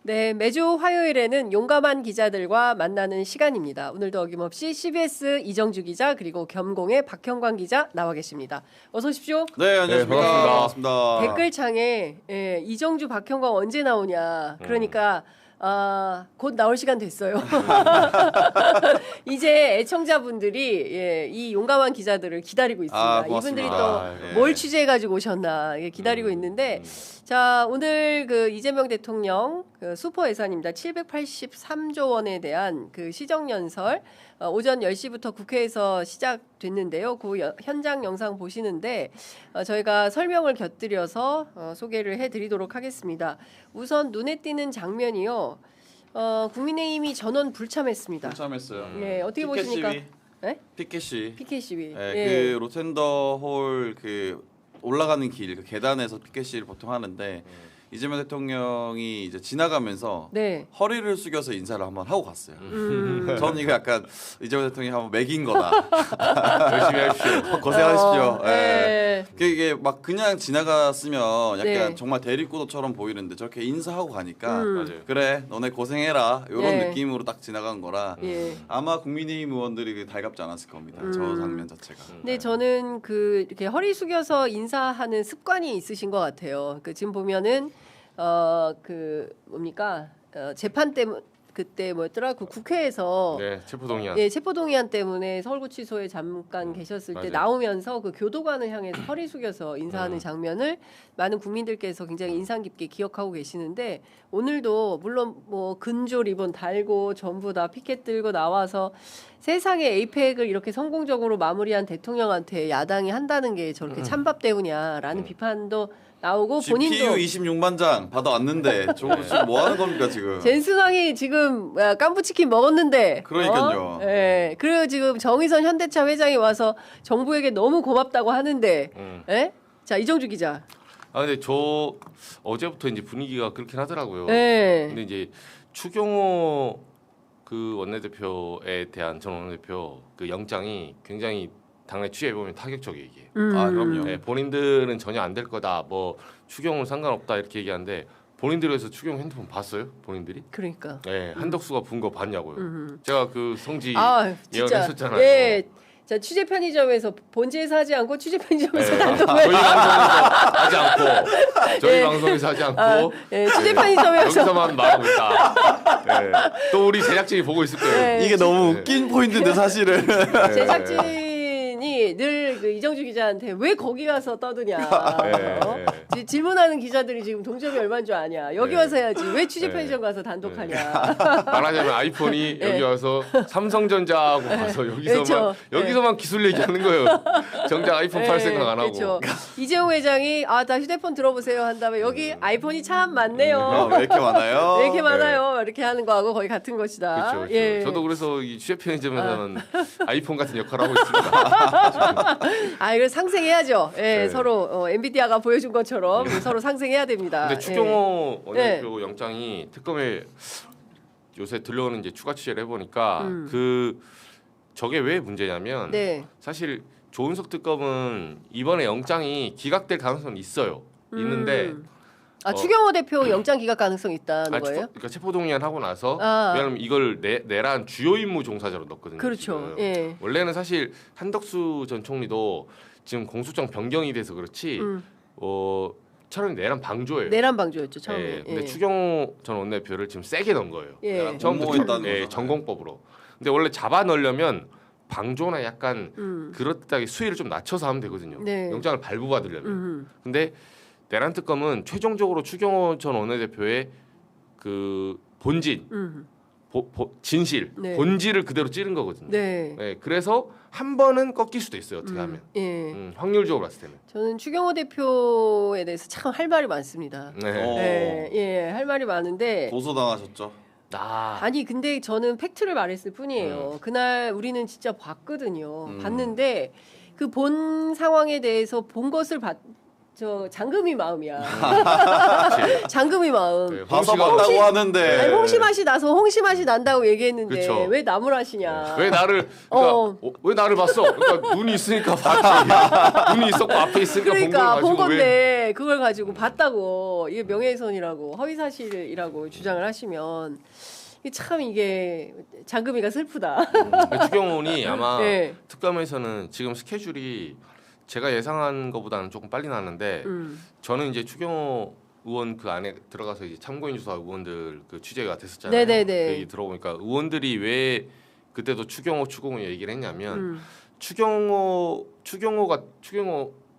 네, 매주 화요일에는 용감한 기자들과 만나는 시간입니다. 오늘도 어김없이 CBS 이정주 기자 그리고 겸공의 박형광 기자 나와 계십니다. 어서 오십시오. 네, 안녕하십니까. 네, 반갑습니다. 댓글창에 이정주 박형광 언제 나오냐. 그러니까 곧 나올 시간 됐어요. 이제 애청자분들이 이 용감한 기자들을 기다리고 있습니다. 이분들이 또 뭘 취재해가지고 오셨나 기다리고 있는데 자 오늘 그 이재명 대통령 그 슈퍼 예산입니다. 783조 원에 대한 그 시정연설 오전 10시부터 국회에서 시작됐는데요. 그 현장 영상 보시는데 저희가 설명을 곁들여서 소개를 해드리도록 하겠습니다. 우선 눈에 띄는 장면이요. 국민의힘이 전원 불참했습니다. 불참했어요. 네, 어떻게 보십니까? 네? 피켓 시위. 피켓 시위. 네, 예. 그 로텐더홀 그 올라가는 길, 그 계단에서 피켓 시위를 보통 하는데 이재명 대통령이 이제 지나가면서 네. 허리를 숙여서 인사를 한번 하고 갔어요. 저는 이거 약간 이재명 대통령이 한번 매긴 거다. 열심히 하십시오. 고생하십시오. 네. 이게 막 그냥 지나갔으면 약간 네. 정말 대립구도처럼 보이는데 저렇게 인사하고 가니까 맞아요. 그래 너네 고생해라 이런 네. 느낌으로 딱 지나간 거라 예. 아마 국민의힘 의원들이 달갑지 않았을 겁니다. 저 장면 자체가. 근데 저는 그 이렇게 허리 숙여서 인사하는 습관이 있으신 것 같아요. 그 지금 보면은 그 뭡니까 재판 때문 그때 뭐였더라 그 국회에서 네, 체포동의안. 예 체포동의안 때문에 서울구치소에 잠깐 계셨을 때 맞아요. 나오면서 그 교도관을 향해서 허리 숙여서 인사하는 장면을 많은 국민들께서 굉장히 인상 깊게 기억하고 계시는데 오늘도 물론 뭐 근조 리본 달고 전부 다 피켓 들고 나와서 세상에 에이펙을 이렇게 성공적으로 마무리한 대통령한테 야당이 한다는 게 저렇게 찬밥 때우냐라는 비판도 나오고 본인도 GPU 26만 장 받아왔는데 저거 지금 뭐 하는 겁니까 지금? 젠스강이 지금 깐부치킨 먹었는데 그러니까요. 예. 그리고 지금 정의선 현대차 회장이 와서 정부에게 너무 고맙다고 하는데 예? 자 이정주 기자 근데 저 어제부터 이제 분위기가 그렇긴 하더라고요. 네. 근데 이제 추경호 그 원내대표에 대한 전 원내대표 그 영장이 굉장히 당내 취재해 보면 타격적이에요 이게. 아 그럼요. 네, 본인들은 전혀 안 될 거다. 뭐 추경은 상관없다 이렇게 얘기하는데 본인들에서 추경 핸드폰 봤어요? 본인들이? 그러니까 네, 한덕수가 본 거 봤냐고요. 제가 그 성지 진짜 예언했었잖아요. 예. 자 취재 편의점에서 본지에서 하지 않고 취재 편의점에서 네. 단독을 저희 방송에서 하지 않고 저희 예. 방송에서 하지 않고 예, 취재 편의점에서 여기서만 말하고 있다. 네. 또 우리 제작진이 보고 있을 거예요. 네. 이게 너무 웃긴 포인트인데 사실은. 제작진이 늘 그 이정주 기자한테 왜 거기 가서 떠드냐 네. 질문하는 기자들이 지금 동접이 얼마인 줄 아냐 여기 네. 와서 해야지 왜 취재 네. 편의점 가서 단독하냐 말하자면 아이폰이 네. 여기 와서 삼성전자하고 가서 그렇죠. 여기서만 기술 얘기하는 거예요. 정작 아이폰 팔 생각 안 하고. 그렇죠. 이재용 회장이 다 휴대폰 들어보세요 한 다음에 여기 아이폰이 참 많네요. 왜 이렇게 많아요? 왜 이렇게 많아요? 이렇게 하는 거하고 거의 같은 것이다. 그렇죠. 예. 저도 그래서 이 취재 편의점에서는 아이폰 같은 역할을 하고 있습니다. 이걸 상생해야죠. 예, 네. 서로 엔비디아가 보여준 것처럼 서로 상생해야 됩니다. 근데 추경호 예. 원내대표 영장이 특검에 요새 들려오는 이제 추가 취재를 해보니까 저게 왜 문제냐면 네. 사실 조은석 특검은 이번에 영장이 기각될 가능성은 있어요. 있는데 추경호 대표 영장 기각 가능성 있다는 거예요? 그러니까 체포동의안 하고 나서 아. 왜냐하면 이걸 내란 주요 임무 종사자로 넣거든요. 그렇죠. 지금. 예. 원래는 사실 한덕수 전 총리도 지금 공소장 변경이 돼서 그렇지 차라리 내란 방조예요. 내란 방조였죠 처음에. 예, 근데 예. 추경호 전 원내대표를 지금 세게 넣은 거예요. 예. 처음부터 전공법으로. 근데 원래 잡아 넣으려면 방조나 약간 그렇다기 수위를 좀 낮춰서 하면 되거든요. 네. 영장을 발부받으려면. 근데 내란 특검은 최종적으로 추경호 전 원내대표의 그 본진, 진실, 네. 본질을 그대로 찌른 거거든요. 네. 네, 그래서 한 번은 꺾일 수도 있어요. 어떻게 하면. 예. 확률적으로 봤을 때는. 저는 추경호 대표에 대해서 참 할 말이 많습니다. 네. 예, 할 말이 많은데 고소당하셨죠. 아니 근데 저는 팩트를 말했을 뿐이에요. 그날 우리는 진짜 봤거든요. 봤는데 그 본 상황에 대해서 본 것을 저 장금이 마음이야. 그치. 장금이 마음. 네, 봐서 홍시가 봤다고 하는데. 아니, 홍시 맛이 나서 홍시 맛이 난다고 얘기했는데 그쵸. 왜 나무라시냐? 왜 나를 그러니까 왜 나를 봤어? 그러니까 눈이 있으니까 봤지. 눈이 있었고 앞에 있으니까 그러니까 본 본 걸 가지고 왜 건데 그걸 가지고 봤다고 이게 명예훼손이라고 허위사실이라고 주장을 하시면 이게 장금이가 슬프다. 추경호원이 아마 네. 특감에서는 지금 스케줄이 제가 예상한 것보다는 조금 빨리 나는데 저는 이제 추경호 의원 그 안에 들어가서 이제 참고인 주사 의원들 그 취재가 됐었잖아요. 네네네. 그 얘기 들어보니까 의원들이 왜 그때도 추경호 얘기를 했냐면 추경호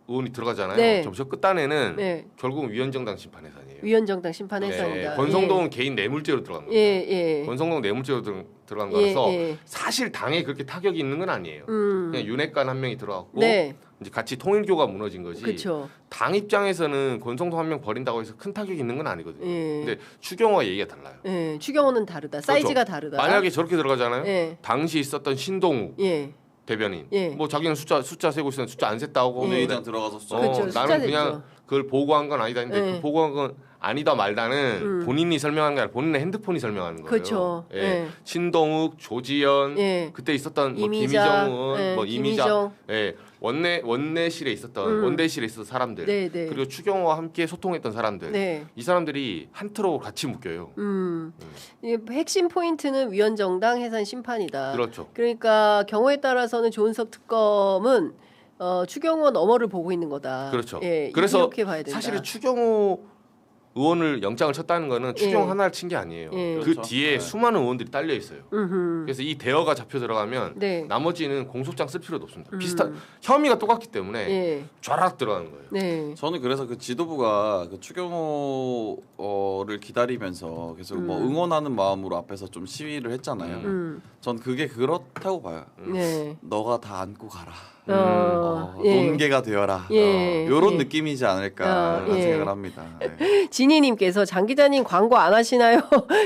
의원이 들어가잖아요. 네. 점수 끝단에는 네. 결국은 위헌정당 심판 해산이에요. 위헌정당 심판 해산이다. 권성동은 개인 뇌물죄로 들어간 거예요. 예. 권성동 뇌물죄로 들어간 거라서 예. 사실 당에 그렇게 타격이 있는 건 아니에요. 그냥 윤핵관 한 명이 들어갔고 네. 이제 같이 통일교가 무너진 거지. 그렇죠. 당 입장에서는 권성동 한 명 버린다고 해서 큰 타격이 있는 건 아니거든요. 예. 근데 추경호와 얘기가 달라요. 예. 추경호는 다르다. 사이즈가 다르다. 만약에 저렇게 들어가잖아요. 예. 당시 있었던 신동우 예. 대변인. 예. 뭐 자기는 숫자 세고 있었는데 숫자 안 셌다고. 본회의장 들어가서 숫자. 그쵸, 숫자 나는 셌죠. 그냥 그걸 보고한 건 아니다 했는데 예. 그 보고한 건 아니다 말다는 본인이 설명한 게 아니라 본인의 핸드폰이 설명하는 거예요. 그쵸. 예. 예. 신동욱, 조지현, 예. 그때 있었던 뭐 이미자, 김희정은, 예, 뭐 이미자, 김희정. 예. 원내실에 있었던 원대실에 있었던 사람들, 네, 네. 그리고 추경호와 함께 소통했던 사람들, 네. 이 사람들이 한 트럭으로 같이 묶여요. 이게 핵심 포인트는 위헌정당 해산 심판이다. 그렇죠. 그러니까 경우에 따라서는 조은석 특검은 추경호 너머를 보고 있는 거다. 그렇죠. 예, 그래서 이렇게 봐야 된다. 사실은 추경호 의원을 영장을 쳤다는 거는 추경 예. 하나를 친 게 아니에요. 예. 그 그렇죠. 뒤에 네. 수많은 의원들이 딸려 있어요. 음흠. 그래서 이 대여가 잡혀 들어가면 네. 나머지는 공소장 쓸 필요도 없습니다. 비슷한 혐의가 똑같기 때문에 예. 쫘락 들어가는 거예요. 네. 저는 그래서 그 지도부가 그 추경호를 기다리면서 계속 뭐 응원하는 마음으로 앞에서 좀 시위를 했잖아요. 전 그게 그렇다고 봐요. 네. 너가 다 안고 가라. 예. 논개가 되어라. 예. 이런 예. 느낌이지 않을까 예. 생각을 합니다. 네. 진희님께서 장 기자님 광고 안 하시나요?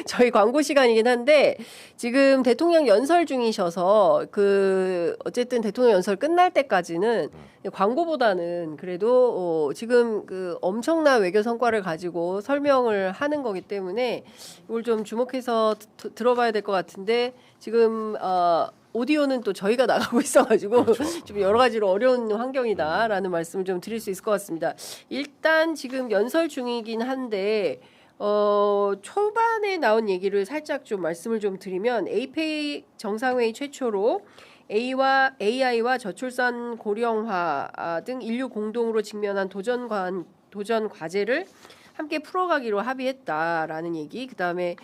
저희 광고 시간이긴 한데 지금 대통령 연설 중이셔서 어쨌든 대통령 연설 끝날 때까지는 광고보다는 그래도 지금 그 엄청난 외교 성과를 가지고 설명을 하는 거기 때문에 이걸 좀 주목해서 들어봐야 될 것 같은데 지금 오디오는 또 저희가 나가고 있어가지고 그렇죠. 좀 여러 가지로 어려운 환경이다라는 말씀을 좀 드릴 수 있을 것 같습니다. 일단 지금 연설 중이긴 한데 초반에 나온 얘기를 살짝 좀 말씀을 좀 드리면 APEC 정상회의 최초로 AI와 저출산 고령화 등 인류 공동으로 직면한 도전 과제를 함께 풀어가기로 합의했다라는 얘기. 그다음에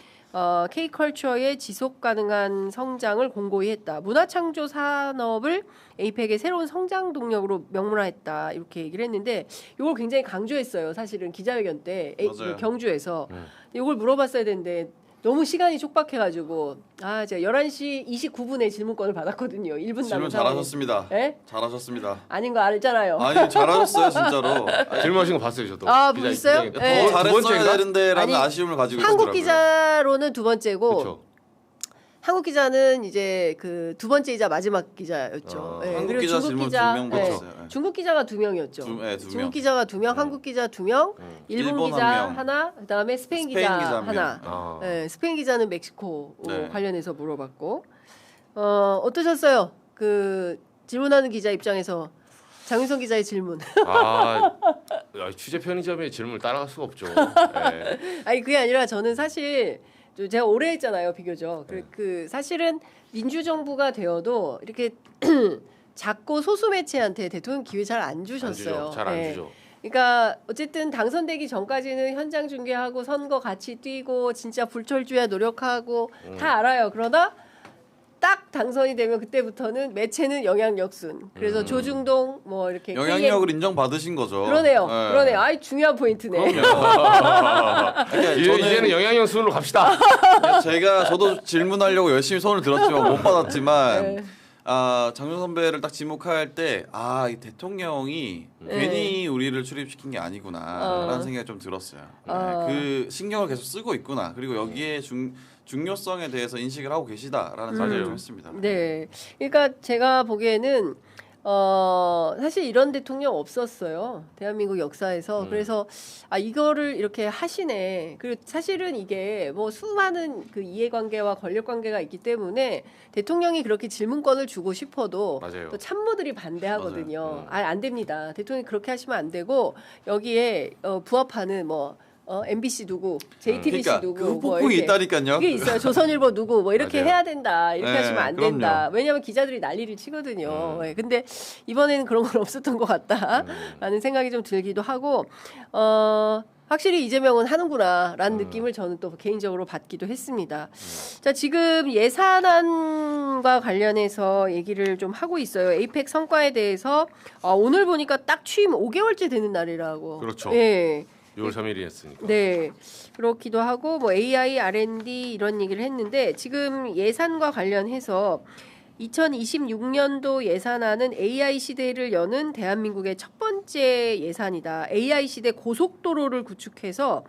K컬처의 지속 가능한 성장을 공고히 했다. 문화창조 산업을 에이펙의 새로운 성장 동력으로 명문화했다. 이렇게 얘기를 했는데 이걸 굉장히 강조했어요. 사실은 기자회견 때 맞아요. 경주에서 이걸 물어봤어야 되는데 너무 시간이 촉박해가지고 제가 11시 29분에 질문권을 받았거든요. 1분 남은 질문 상황에. 잘하셨습니다. 예? 잘하셨습니다. 아닌 거 알잖아요. 아니 잘하셨어요 진짜로. 질문하신 거 봤어요 저도. 보셨어요? 더 네. 잘했어야 되는데라는 아니, 아쉬움을 가지고 한국 있더라고요. 기자로는 두 번째고 그렇죠. 한국 기자는 이제 그 두 번째이자 마지막 기자였죠. 예, 한국 그리고 기자 중국 질문 기자, 2명 예, 받았어요. 예. 중국 기자가 2명이었죠. 두 명. 중국 기자가 2명, 한국 기자 2명, 일본 일본 기자 한 명. 하나, 그다음에 스페인 기자 스페인 기자 한 하나. 명. 예, 스페인 기자는 멕시코 네. 관련해서 물어봤고 어떠셨어요? 그 질문하는 기자 입장에서 장윤성 기자의 질문. 취재 편의점의 질문을 따라갈 수가 없죠. 네. 아니 그게 아니라 저는 사실 제가 오래 했잖아요 비교적. 그 사실은 민주정부가 되어도 이렇게 작고 소수 매체한테 대통령 기회 잘 안 주셨어요. 잘 안 예. 주죠. 그러니까 어쨌든 당선되기 전까지는 현장 중계하고 선거 같이 뛰고 진짜 불철주야 노력하고 다 알아요. 그러다 딱 당선이 되면 그때부터는 매체는 영향력순. 그래서 조중동 뭐 이렇게 영향력을 인정받으신 거죠. 그러네요. 네. 그러네요. 아이 중요한 포인트네. 그러니까 이제는 영향력 순으로 갑시다. 저도 질문하려고 열심히 손을 들었지만 못 받았지만 네. 장윤 선배를 딱 지목할 때 이 대통령이 괜히 우리를 출입시킨 게 아니구나라는 생각이 좀 들었어요. 네, 그 신경을 계속 쓰고 있구나. 그리고 여기에 중요성에 대해서 인식을 하고 계시다라는 생각을 좀 했습니다. 네. 그러니까 제가 보기에는 사실 이런 대통령 없었어요. 대한민국 역사에서. 그래서 이거를 이렇게 하시네. 그리고 사실은 이게 뭐 수많은 그 이해관계와 권력관계가 있기 때문에 대통령이 그렇게 질문권을 주고 싶어도 맞아요. 또 참모들이 반대하거든요. 안 됩니다. 대통령이 그렇게 하시면 안 되고 여기에 부합하는 뭐 MBC 누구, JTBC 그러니까 누구, 그 폭풍이 있다니까요. 그게 있어요. 조선일보 누구, 뭐 이렇게 맞아요. 해야 된다. 이렇게 네, 하시면 안 그럼요. 된다. 왜냐하면 기자들이 난리를 치거든요. 네, 근데 이번에는 그런 건 없었던 것 같다라는 생각이 좀 들기도 하고, 확실히 이재명은 하는구나라는 느낌을 저는 또 개인적으로 받기도 했습니다. 자, 지금 예산안과 관련해서 얘기를 좀 하고 있어요. 에이펙 성과에 대해서 오늘 보니까 딱 취임 5개월째 되는 날이라고. 그렇죠. 예. 6월 3일이었으니까. 네, 그렇기도 하고 뭐 AI, R&D 이런 얘기를 했는데 지금 예산과 관련해서 2026년도 예산안은 AI 시대를 여는 대한민국의 첫 번째 예산이다. AI 시대 고속도로를 구축해서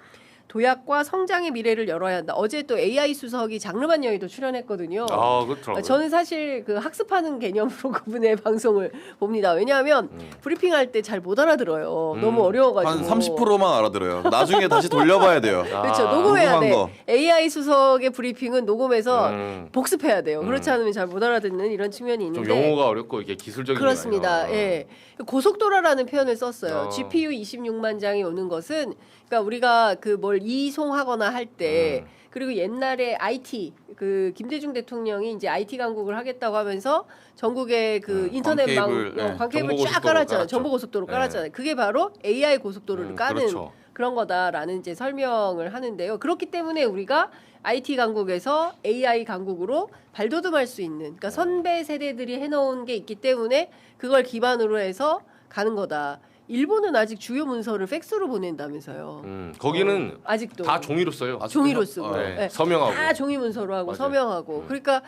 도약과 성장의 미래를 열어야 한다. 어제 또 AI 수석이 장르만 여의도 출연했거든요. 그렇더라고요. 저는 사실 그 학습하는 개념으로 그분의 방송을 봅니다. 왜냐하면 브리핑할 때 잘 못 알아들어요. 너무 어려워가지고. 한 30%만 알아들어요. 나중에 다시 돌려봐야 돼요. 그렇죠. 녹음해야 돼. 녹음한 거. AI 수석의 브리핑은 녹음해서 복습해야 돼요. 그렇지 않으면 잘 못 알아듣는 이런 측면이 좀 있는데. 용어가 어렵고 이게 기술적인 그렇습니다. 게 많아요. 예. 고속도로라는 표현을 썼어요. GPU 26만 장이 오는 것은 그러니까 우리가 그 뭘 이송하거나 할 때 그리고 옛날에 IT 그 김대중 대통령이 이제 IT 강국을 하겠다고 하면서 전국에 그 인터넷망 광케이블 쫙 깔았잖아요. 정보고속도로 깔았잖아요. 그게 바로 AI 고속도로를 까는 그렇죠. 그런 거다라는 이제 설명을 하는데요. 그렇기 때문에 우리가 IT 강국에서 AI 강국으로 발돋움할 수 있는 그러니까 선배 세대들이 해놓은 게 있기 때문에 그걸 기반으로 해서 가는 거다. 일본은 아직 주요 문서를 팩스로 보낸다면서요. 거기는 아직도 다 종이로 써요. 종이로 쓰고 네. 서명하고. 다 종이 문서로 하고 맞아요. 서명하고 그러니까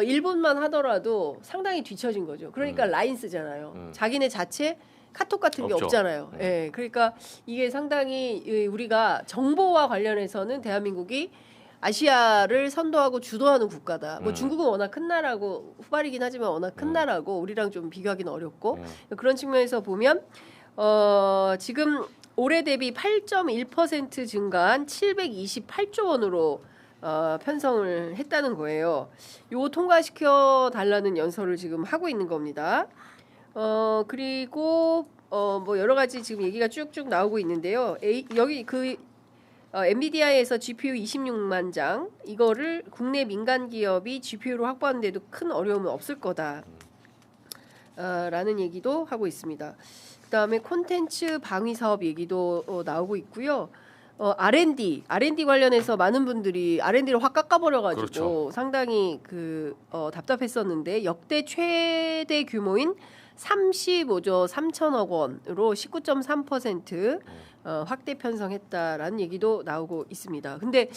일본만 하더라도 상당히 뒤처진 거죠. 그러니까 라인 쓰잖아요. 자기네 자체 카톡 같은 게 없죠. 없잖아요. 예, 그러니까 이게 상당히 우리가 정보와 관련해서는 대한민국이 아시아를 선도하고 주도하는 국가다. 뭐 중국은 워낙 큰 나라고 후발이긴 하지만 워낙 큰 나라고 우리랑 좀 비교하기는 어렵고 그런 측면에서 보면 지금 올해 대비 8.1% 증가한 728조 원으로 편성을 했다는 거예요. 요거 통과시켜 달라는 연설을 지금 하고 있는 겁니다. 그리고 뭐 여러 가지 지금 얘기가 쭉쭉 나오고 있는데요. 여기 그 엔비디아에서 GPU 26만 장 이거를 국내 민간 기업이 GPU로 확보하는데도 큰 어려움은 없을 거다. 라는 얘기도 하고 있습니다. 그다음에 콘텐츠 방위 사업 얘기도 나오고 있고요. R&D 관련해서 많은 분들이 R&D를 확 깎아버려가지고 그렇죠. 상당히 답답했었는데 역대 최대 규모인 35조 3천억 원으로 19.3% 확대 편성했다라는 얘기도 나오고 있습니다. 근데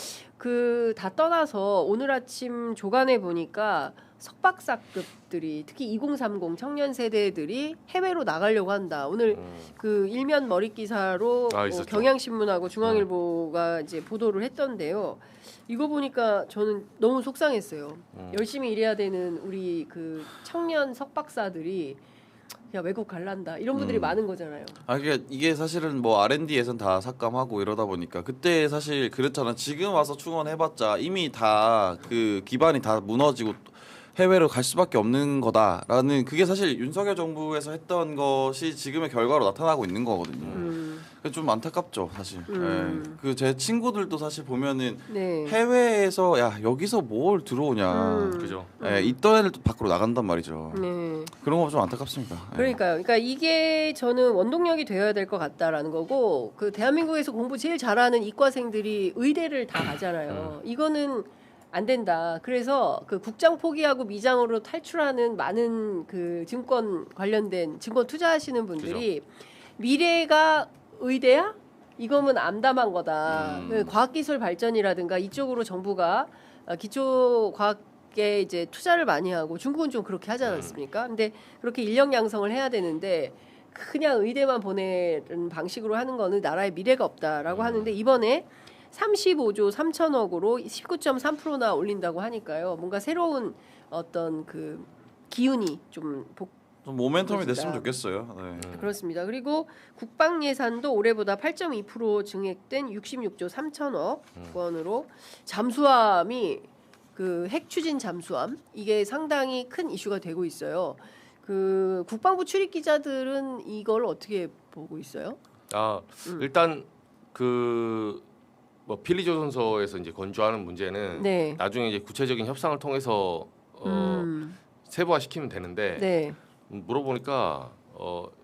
다 떠나서 오늘 아침 조간에 보니까 석박사급들이 특히 2030 청년 세대들이 해외로 나가려고 한다. 오늘 그 일면 머릿 기사로 경향신문하고 중앙일보가 이제 보도를 했던데요. 이거 보니까 저는 너무 속상했어요. 열심히 일해야 되는 우리 그 청년 석박사들이 그냥 외국 갈란다 이런 분들이 많은 거잖아요. 그러니까 이게 사실은 뭐 R&D에선 다 삭감하고 이러다 보니까 그때 사실 그렇잖아. 지금 와서 충원해봤자 이미 다 그 기반이 다 무너지고 해외로 갈 수밖에 없는 거다라는 그게 사실 윤석열 정부에서 했던 것이 지금의 결과로 나타나고 있는 거거든요. 좀 안타깝죠, 사실. 그 제 친구들도 사실 보면은 네. 해외에서 야 여기서 뭘 들어오냐, 그죠. 있던 애들 또 밖으로 나간단 말이죠. 네. 그런 거 좀 안타깝습니다. 그러니까요. 그러니까 이게 저는 원동력이 되어야 될 것 같다라는 거고 그 대한민국에서 공부 제일 잘하는 이과생들이 의대를 다 가잖아요. 이거는 안 된다. 그래서 그 국장 포기하고 미장으로 탈출하는 많은 그 증권 관련된 증권 투자하시는 분들이 미래가 의대야? 이거면 암담한 거다. 그 과학기술 발전이라든가 이쪽으로 정부가 기초 과학에 이제 투자를 많이 하고 중국은 좀 그렇게 하지 않았습니까? 근데 그렇게 인력 양성을 해야 되는데 그냥 의대만 보내는 방식으로 하는 거는 나라의 미래가 없다라고 하는데 이번에 35조 3천억으로 19.3%나 올린다고 하니까요. 뭔가 새로운 어떤 그 기운이 좀 좀 모멘텀이 그렇습니다. 됐으면 좋겠어요. 네. 그렇습니다. 그리고 국방 예산도 올해보다 8.2% 증액된 66조 3천억 원으로 잠수함이 그 핵 추진 잠수함 이게 상당히 큰 이슈가 되고 있어요. 그 국방부 출입 기자들은 이걸 어떻게 보고 있어요? 일단 그 뭐 필리조선소에서 이제 건조하는 문제는 네. 나중에 이제 구체적인 협상을 통해서 세부화 시키면 되는데 네. 물어보니까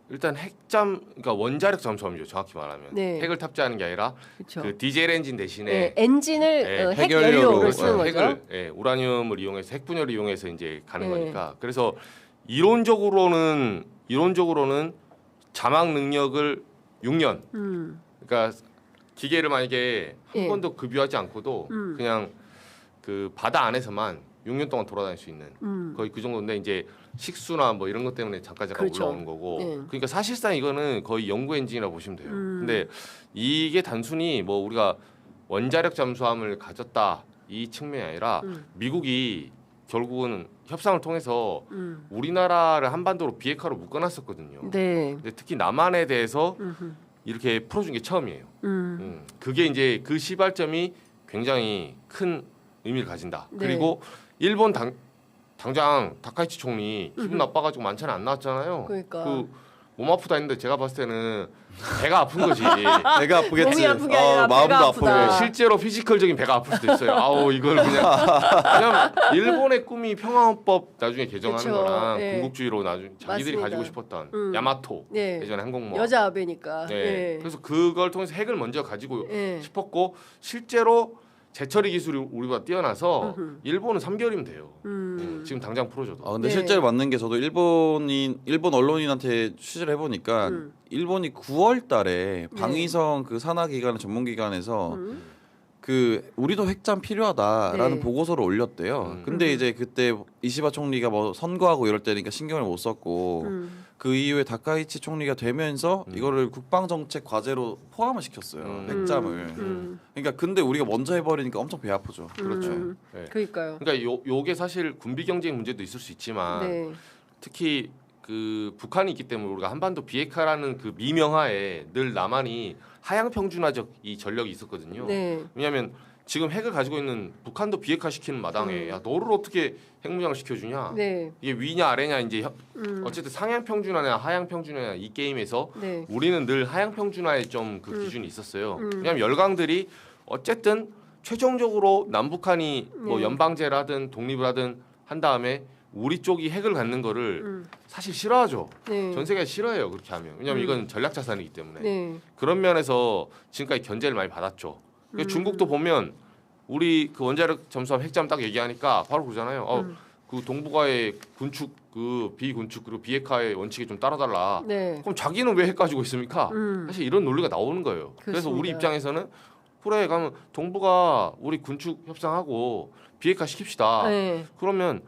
일단 그러니까 원자력 잠수함이죠. 정확히 말하면 네. 핵을 탑재하는 게 아니라 그렇죠. 그 디젤 엔진 대신에 네, 엔진을 핵 핵연료로 연료로 쓰는 거죠. 핵을 우라늄을 이용해서 핵분열을 이용해서 이제 가는 네. 거니까 그래서 이론적으로는 자막 능력을 6년 그러니까 기계를 만약에 한 예. 번도 급유하지 않고도 그냥 그 바다 안에서만 6년 동안 돌아다닐 수 있는 거의 그 정도인데 이제 식수나 뭐 이런 것 때문에 잠깐 그렇죠. 올라오는 거고 네. 그러니까 사실상 이거는 거의 연구 엔진이라고 보시면 돼요. 근데 이게 단순히 뭐 우리가 원자력 잠수함을 가졌다 이 측면이 아니라 미국이 결국은 협상을 통해서 우리나라를 한반도로 비핵화로 묶어놨었거든요. 네. 근데 특히 남한에 대해서 이렇게 풀어준 게 처음이에요. 그게 이제 그 시발점이 굉장히 큰 의미를 가진다. 네. 그리고 일본 당장 다카이치 총리 기분 나빠가지고 만찬에 안 나왔잖아요. 그러니까. 몸 아프다 했는데 제가 봤을 때는 배가 아픈 거지. 배가 아프겠지. 몸이 아픈 게 아니라 마음도 배가 아프다. 아프고. 실제로 피지컬적인 배가 아플 수도 있어요. 아우 이걸 그냥 일본의 꿈이 평화헌법 나중에 개정하는 그쵸. 거랑 네. 군국주의로 나중에 자기들이 맞습니다. 가지고 싶었던 야마토 네. 예전에 항공모함. 여자 아베니까. 네. 네. 그래서 그걸 통해서 핵을 먼저 가지고 네. 싶었고 실제로 재처리 기술이 우리보다 뛰어나서 일본은 3개월이면 돼요. 지금 당장 풀어줘도. 근데 네. 실제로 맞는 게 저도 일본 언론인한테 취재를 해보니까 일본이 9월달에 방위성 그 산하기관 전문기관에서 그 우리도 핵잠 필요하다라는 네. 보고서를 올렸대요. 근데 이제 그때 이시바 총리가 뭐 선거하고 이럴 때니까 신경을 못 썼고 그 이후에 다카이치 총리가 되면서 이거를 국방정책 과제로 포함을 시켰어요. 핵잠을. 그러니까 근데 우리가 먼저 해버리니까 엄청 배 아프죠. 그렇죠. 네. 그러니까요. 그러니까 요게 사실 군비 경쟁 문제도 있을 수 있지만 네. 특히 그 북한이 있기 때문에 우리가 한반도 비핵화라는 그 미명하에 늘 남한이 하향 평준화적 이 전력이 있었거든요. 네. 왜냐하면 지금 핵을 가지고 있는 북한도 비핵화 시키는 마당에 야 너를 어떻게 핵무장을 시켜주냐? 네. 이게 위냐 아래냐 이제 어쨌든 상향 평준화냐 하향 평준화냐 이 게임에서 네. 우리는 늘 하향 평준화의 좀 그 기준이 있었어요. 왜냐하면 열강들이 어쨌든 최종적으로 남북한이 뭐 네. 연방제를 하든 독립을 하든 한 다음에 우리 쪽이 핵을 갖는 거를 사실 싫어하죠. 네. 전 세계가 싫어해요 그렇게 하면. 왜냐하면 이건 전략 자산이기 때문에. 네. 그런 면에서 지금까지 견제를 많이 받았죠. 그러니까 중국도 보면 우리 그 원자력 잠수함 핵잠 딱 얘기하니까 바로 그러잖아요. 그 동북아의 군축 그 비군축 그리고 비핵화의 원칙에 좀 따라달라. 네. 그럼 자기는 왜 핵 가지고 있습니까? 사실 이런 논리가 나오는 거예요. 그래서 그렇습니다. 우리 입장에서는 그래 가면 동북아 우리 군축 협상하고 비핵화 시킵시다. 네. 그러면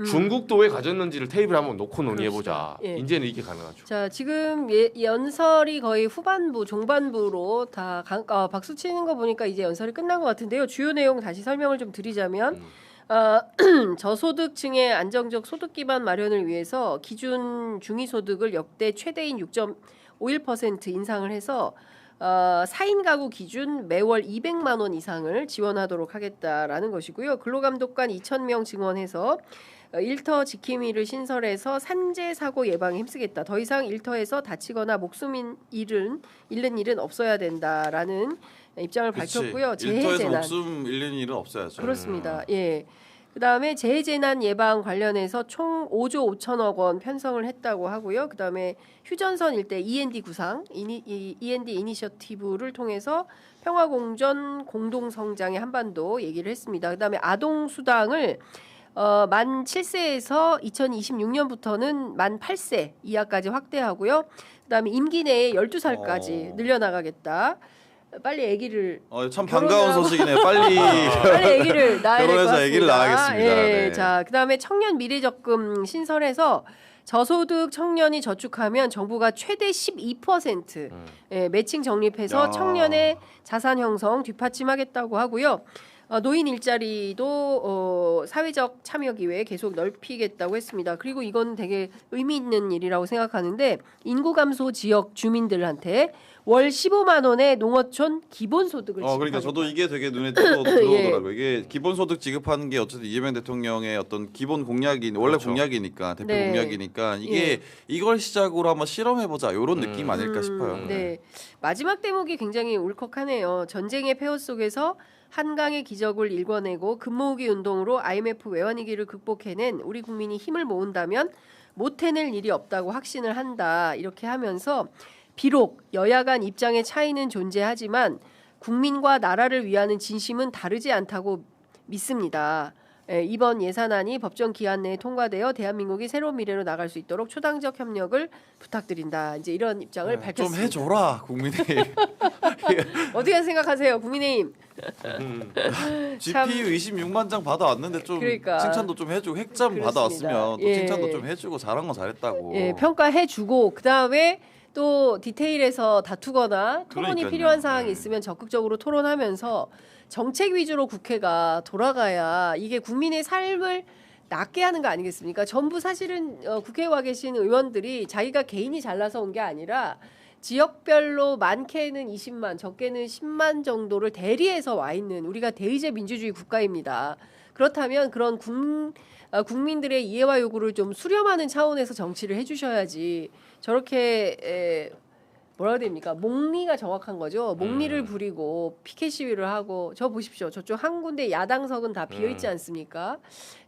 중국도 왜 가졌는지를 테이블에 한번 놓고 논의해보자. 예. 이제는 이게 가능하죠. 자, 지금 연설이 거의 후반부, 종반부로 다 박수 치는 거 보니까 이제 연설이 끝난 것 같은데요. 주요 내용 다시 설명을 좀 드리자면 저소득층의 안정적 소득 기반 마련을 위해서 기준 중위소득을 역대 최대인 6.51% 인상을 해서 4인 가구 기준 매월 200만 원 이상을 지원하도록 하겠다라는 것이고요. 근로감독관 2,000명 증원해서 일터 지킴이를 신설해서 산재 사고 예방에 힘쓰겠다. 더 이상 일터에서 다치거나 목숨 잃는 일은 없어야 된다라는 입장을 밝혔고요. 일터에서 재해재난 목숨 잃는 일은 없어야죠. 그렇습니다. 예. 그다음에 재해재난 예방 관련해서 총 5조 5천억 원 편성을 했다고 하고요. 그다음에 휴전선 일대 END 구상, END 이니셔티브를 통해서 평화공존 공동성장의 한반도 얘기를 했습니다. 그다음에 아동 수당을 만 7세에서 2026년부터는 만 8세 이하까지 확대하고요. 그다음에 임기 내에 12살까지 늘려나가겠다. 빨리 아기를 참 반가운 소식이네요. 빨리 아기를 낳아야 될 것 결혼해서 같습니다. 아기를 낳아야겠습니다. 예, 네. 자, 그다음에 청년 미래적금 신설해서 저소득 청년이 저축하면 정부가 최대 12% 매칭 적립해서 야. 청년의 자산 형성 뒷받침하겠다고 하고요. 노인 일자리도 사회적 참여 기회 계속 넓히겠다고 했습니다. 그리고 이건 되게 의미 있는 일이라고 생각하는데 인구 감소 지역 주민들한테 월 15만 원의 농어촌 기본소득을 지급하겠다. 그러니까 저도 이게 되게 눈에 들어오더라고요. 이게 기본소득 지급하는 게 어쨌든 이재명 대통령의 어떤 기본 공약이 원래 그렇죠. 공약이니까 대표 네. 공약이니까 이게 이걸 시작으로 한번 실험해보자 이런 느낌 아닐까 싶어요. 네. 마지막 대목이 굉장히 울컥하네요. 전쟁의 폐허 속에서 한강의 기적을 일궈내고 금모으기 운동으로 IMF 외환위기를 극복해낸 우리 국민이 힘을 모은다면 못 해낼 일이 없다고 확신을 한다. 이렇게 하면서 비록 여야 간 입장의 차이는 존재하지만 국민과 나라를 위하는 진심은 다르지 않다고 믿습니다. 이번 예산안이 법정 기한 내에 통과되어 대한민국이 새로운 미래로 나갈 수 있도록 초당적 협력을 부탁드린다. 이제 이런 입장을 밝혔습니다. 좀 해줘라 국민의힘. 어떻게 생각하세요, 국민의힘? GPU 26만 장 받아왔는데 좀 그러니까. 칭찬도 좀 해주고 핵잠 그렇습니다. 받아왔으면 또 예. 칭찬도 좀 해주고 잘한 건 잘했다고. 예, 평가해주고 그 다음에 또 디테일에서 다투거나 토론이 그러니까요. 필요한 사항이 있으면 적극적으로 토론하면서 정책 위주로 국회가 돌아가야 이게 국민의 삶을 낫게 하는 거 아니겠습니까? 전부 사실은 국회에 와 계신 의원들이 자기가 개인이 잘나서 온 게 아니라 지역별로 많게는 20만, 적게는 10만 정도를 대리해서 와 있는 우리가 대의제 민주주의 국가입니다. 그렇다면 그런 국민들의 이해와 요구를 좀 수렴하는 차원에서 정치를 해주셔야지 저렇게 뭐라 해야 됩니까? 목리가 정확한 거죠. 목리를 부리고 피켓 시위를 하고 저 보십시오. 저쪽 한 군데 야당석은 다 비어 있지 않습니까?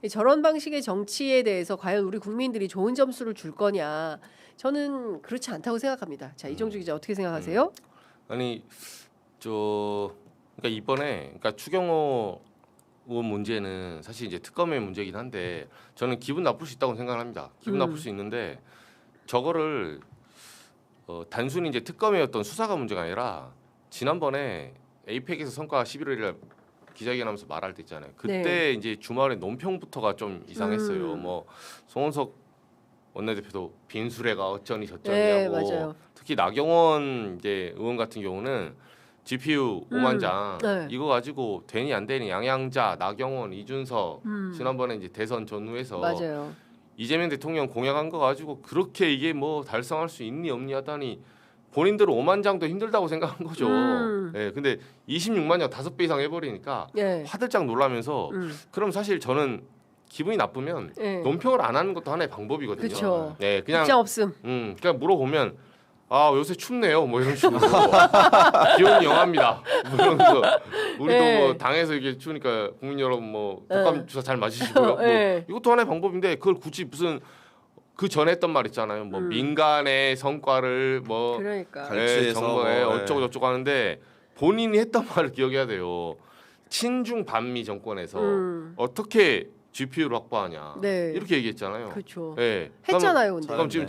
저런 방식의 정치에 대해서 과연 우리 국민들이 좋은 점수를 줄 거냐? 저는 그렇지 않다고 생각합니다. 자, 이정주 기자 어떻게 생각하세요? 아니 그러니까 이번에 그러니까 추경호 의원 문제는 사실 이제 특검의 문제긴 한데 저는 기분 나쁠 수 있다고 생각합니다. 기분 나쁠 수 있는데 저거를 단순히 이제 특검의 어떤 수사가 문제가 아니라 지난번에 에이펙에서 성과 11월에 기자회견하면서 말할 때 있잖아요. 그때 네. 이제 주말에 논평부터가 좀 이상했어요. 뭐 송원석 원내대표도 빈수레가 어쩌니 네, 저쩌니하고 맞아요. 특히 나경원 이제 의원 같은 경우는 GPU 5만 장 네. 이거 가지고 되니 안 되니 양양자, 나경원, 이준석 지난번에 이제 대선 전후에서 맞아요. 이재명 대통령 공약한 거 가지고 그렇게 이게 뭐 달성할 수 있니 없니 하다니 본인들은 5만 장도 힘들다고 생각한 거죠. 예, 근데 26만 장 5배 이상 해버리니까 예. 화들짝 놀라면서 그럼 사실 저는 기분이 나쁘면 예. 논평을 안 하는 것도 하나의 방법이거든요. 그쵸. 네, 그냥 입장 없음. 그냥 물어보면 요새 춥네요. 뭐 이런 식으로 기온이 영하입니다. 뭐 이러면서 우리도 네. 뭐 당에서 이게 추우니까 국민 여러분 뭐 독감 주사 잘 맞으시고요. 네. 뭐 이것도 하나의 방법인데 그걸 굳이 무슨 그 전에 했던 말 있잖아요. 뭐 민간의 성과를 뭐 그러니까. 갈취해서 정부에 뭐, 어쩌고 저쩌고 하는데 본인이 했던 말을 기억해야 돼요. 친중 반미 정권에서 어떻게 GPU를 확보하냐 네. 이렇게 얘기했잖아요. 그렇죠. 네. 했잖아요, 근데. 그럼 지금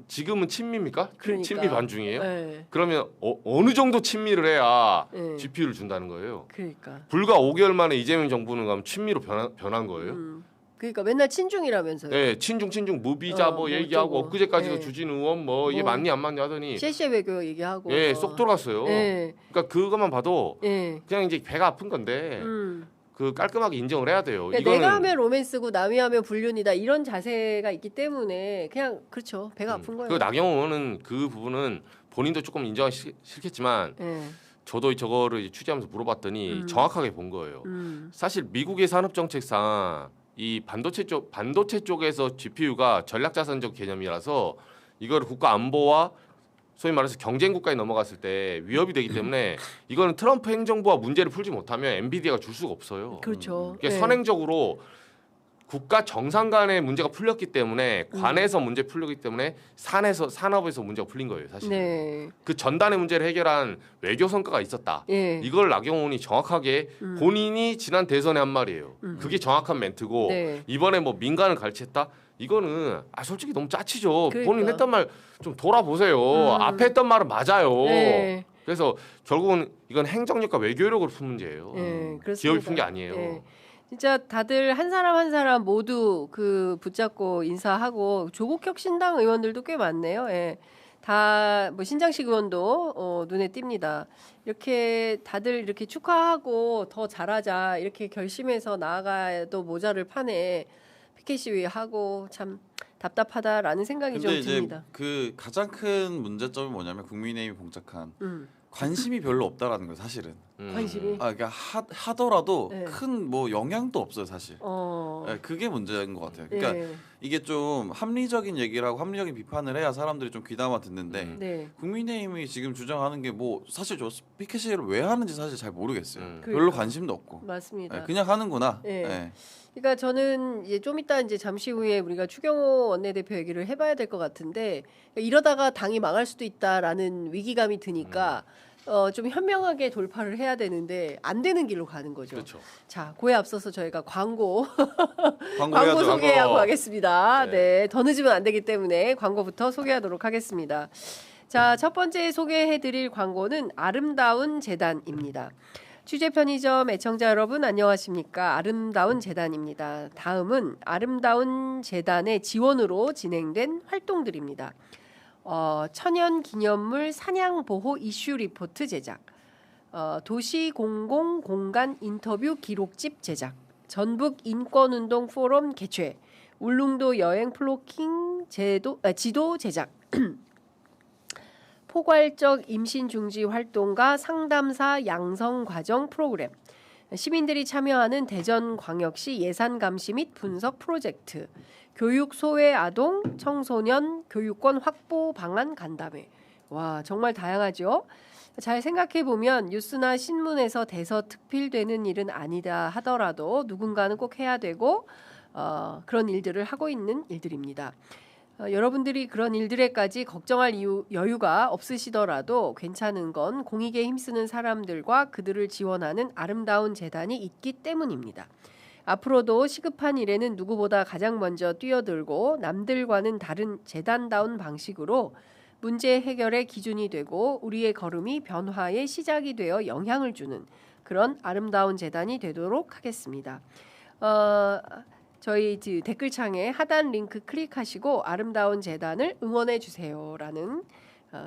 지금은 친미입니까? 그러니까. 친미 반중이에요? 네. 그러면 어느 정도 친미를 해야 네. GPU를 준다는 거예요? 그러니까. 불과 5개월 만에 이재명 정부는 그럼 친미로 변한 거예요? 그러니까 맨날 친중이라면서요. 네, 친중 무비자 뭐 뭐 얘기하고 어쩌고. 엊그제까지도 네. 주진 의원 뭐 이게 뭐. 맞니 안 맞니 하더니 셰셰 외교 얘기하고. 예, 쏙 들어갔어요. 예. 그러니까 그것만 봐도 예. 그냥 이제 배가 아픈 건데 그 깔끔하게 인정을 해야 돼요. 그러니까 내가 하면 로맨스고 남이 하면 불륜이다 이런 자세가 있기 때문에 그냥 그렇죠. 배가 아픈 거예요. 그 나경원 의원은 그 부분은 본인도 조금 인정하기 싫겠지만 예. 저도 저거를 이제 취재하면서 물어봤더니 정확하게 본 거예요. 사실 미국의 산업 정책상 이 반도체 쪽에서 GPU가 전략자산적 개념이라서 이거를 국가 안보와 소위 말해서 경쟁 국가에 넘어갔을 때 위협이 되기 때문에 이거는 트럼프 행정부가 문제를 풀지 못하면 엔비디아가 줄 수가 없어요. 그렇죠. 그러니까 예. 선행적으로 국가 정상 간의 문제가 풀렸기 때문에 관에서 문제 풀렸기 때문에 산업에서 문제가 풀린 거예요. 사실 네. 그 전단의 문제를 해결한 외교 성과가 있었다. 예. 이걸 나경원이 정확하게 본인이 지난 대선에 한 말이에요. 그게 정확한 멘트고 네. 이번에 뭐 민간을 갈취했다. 이거는 솔직히 너무 짜치죠. 그러니까. 본인 했던 말 좀 돌아보세요. 앞에 했던 말은 맞아요. 네. 그래서 결국은 이건 행정력과 외교력으로 푼 문제예요. 예, 그렇습니다. 기업이 푼 게 아니에요. 예. 진짜 다들 한 사람 한 사람 모두 그 붙잡고 인사하고 조국혁신당 의원들도 꽤 많네요. 예. 다 뭐 신장식 의원도 눈에 띕니다. 이렇게 다들 이렇게 축하하고 더 잘하자 이렇게 결심해서 나아가도 모자를 파네. 피켓 시위하고 참 답답하다라는 생각이 좀 근데 이제 듭니다. 그 가장 큰 문제점이 뭐냐면 국민의힘이 봉착한 관심이 별로 없다라는 거예요, 사실은. 관심이. 그러니까 하더라도 네. 큰 뭐 영향도 없어요, 사실. 네, 그게 문제인 것 같아요. 그러니까 네. 이게 좀 합리적인 얘기를 하고 합리적인 비판을 해야 사람들이 좀 귀담아 듣는데 네. 국민의힘이 지금 주장하는 게 뭐 사실 저 피켓 시위를 왜 하는지 사실 잘 모르겠어요. 별로 그러니까. 관심도 없고. 맞습니다. 네, 그냥 하는구나. 네. 네. 그러니까 저는 이제 좀 이따 이제 잠시 후에 우리가 추경호 원내대표 얘기를 해봐야 될 것 같은데 이러다가 당이 망할 수도 있다라는 위기감이 드니까 좀 현명하게 돌파를 해야 되는데 안 되는 길로 가는 거죠. 그렇죠. 자, 그에 앞서서 저희가 광고 광고해야죠. 소개하고 광고. 가겠습니다. 네. 네, 더 늦으면 안 되기 때문에 광고부터 소개하도록 하겠습니다. 자, 첫 번째 소개해드릴 광고는 아름다운 재단입니다. 취재 편의점 애청자 여러분 안녕하십니까? 아름다운 재단입니다. 다음은 아름다운 재단의 지원으로 진행된 활동들입니다. 천연 기념물 사냥 보호 이슈 리포트 제작, 도시 공공 공간 인터뷰 기록집 제작, 전북 인권운동 포럼 개최, 울릉도 여행 플로킹 지도 제작, 포괄적 임신 중지 활동과 상담사 양성 과정 프로그램, 시민들이 참여하는 대전광역시 예산 감시 및 분석 프로젝트, 교육 소외 아동 청소년 교육권 확보 방안 간담회. 와, 정말 다양하죠. 잘 생각해 보면 뉴스나 신문에서 대서특필되는 일은 아니다 하더라도 누군가는 꼭 해야 되고 그런 일들을 하고 있는 일들입니다. 여러분들이 그런 일들에까지 걱정할 여유가 없으시더라도 괜찮은 건 공익에 힘쓰는 사람들과 그들을 지원하는 아름다운 재단이 있기 때문입니다. 앞으로도 시급한 일에는 누구보다 가장 먼저 뛰어들고 남들과는 다른 재단다운 방식으로 문제 해결의 기준이 되고 우리의 걸음이 변화의 시작이 되어 영향을 주는 그런 아름다운 재단이 되도록 하겠습니다. 저희 댓글창에 하단 링크 클릭하시고 아름다운 재단을 응원해 주세요라는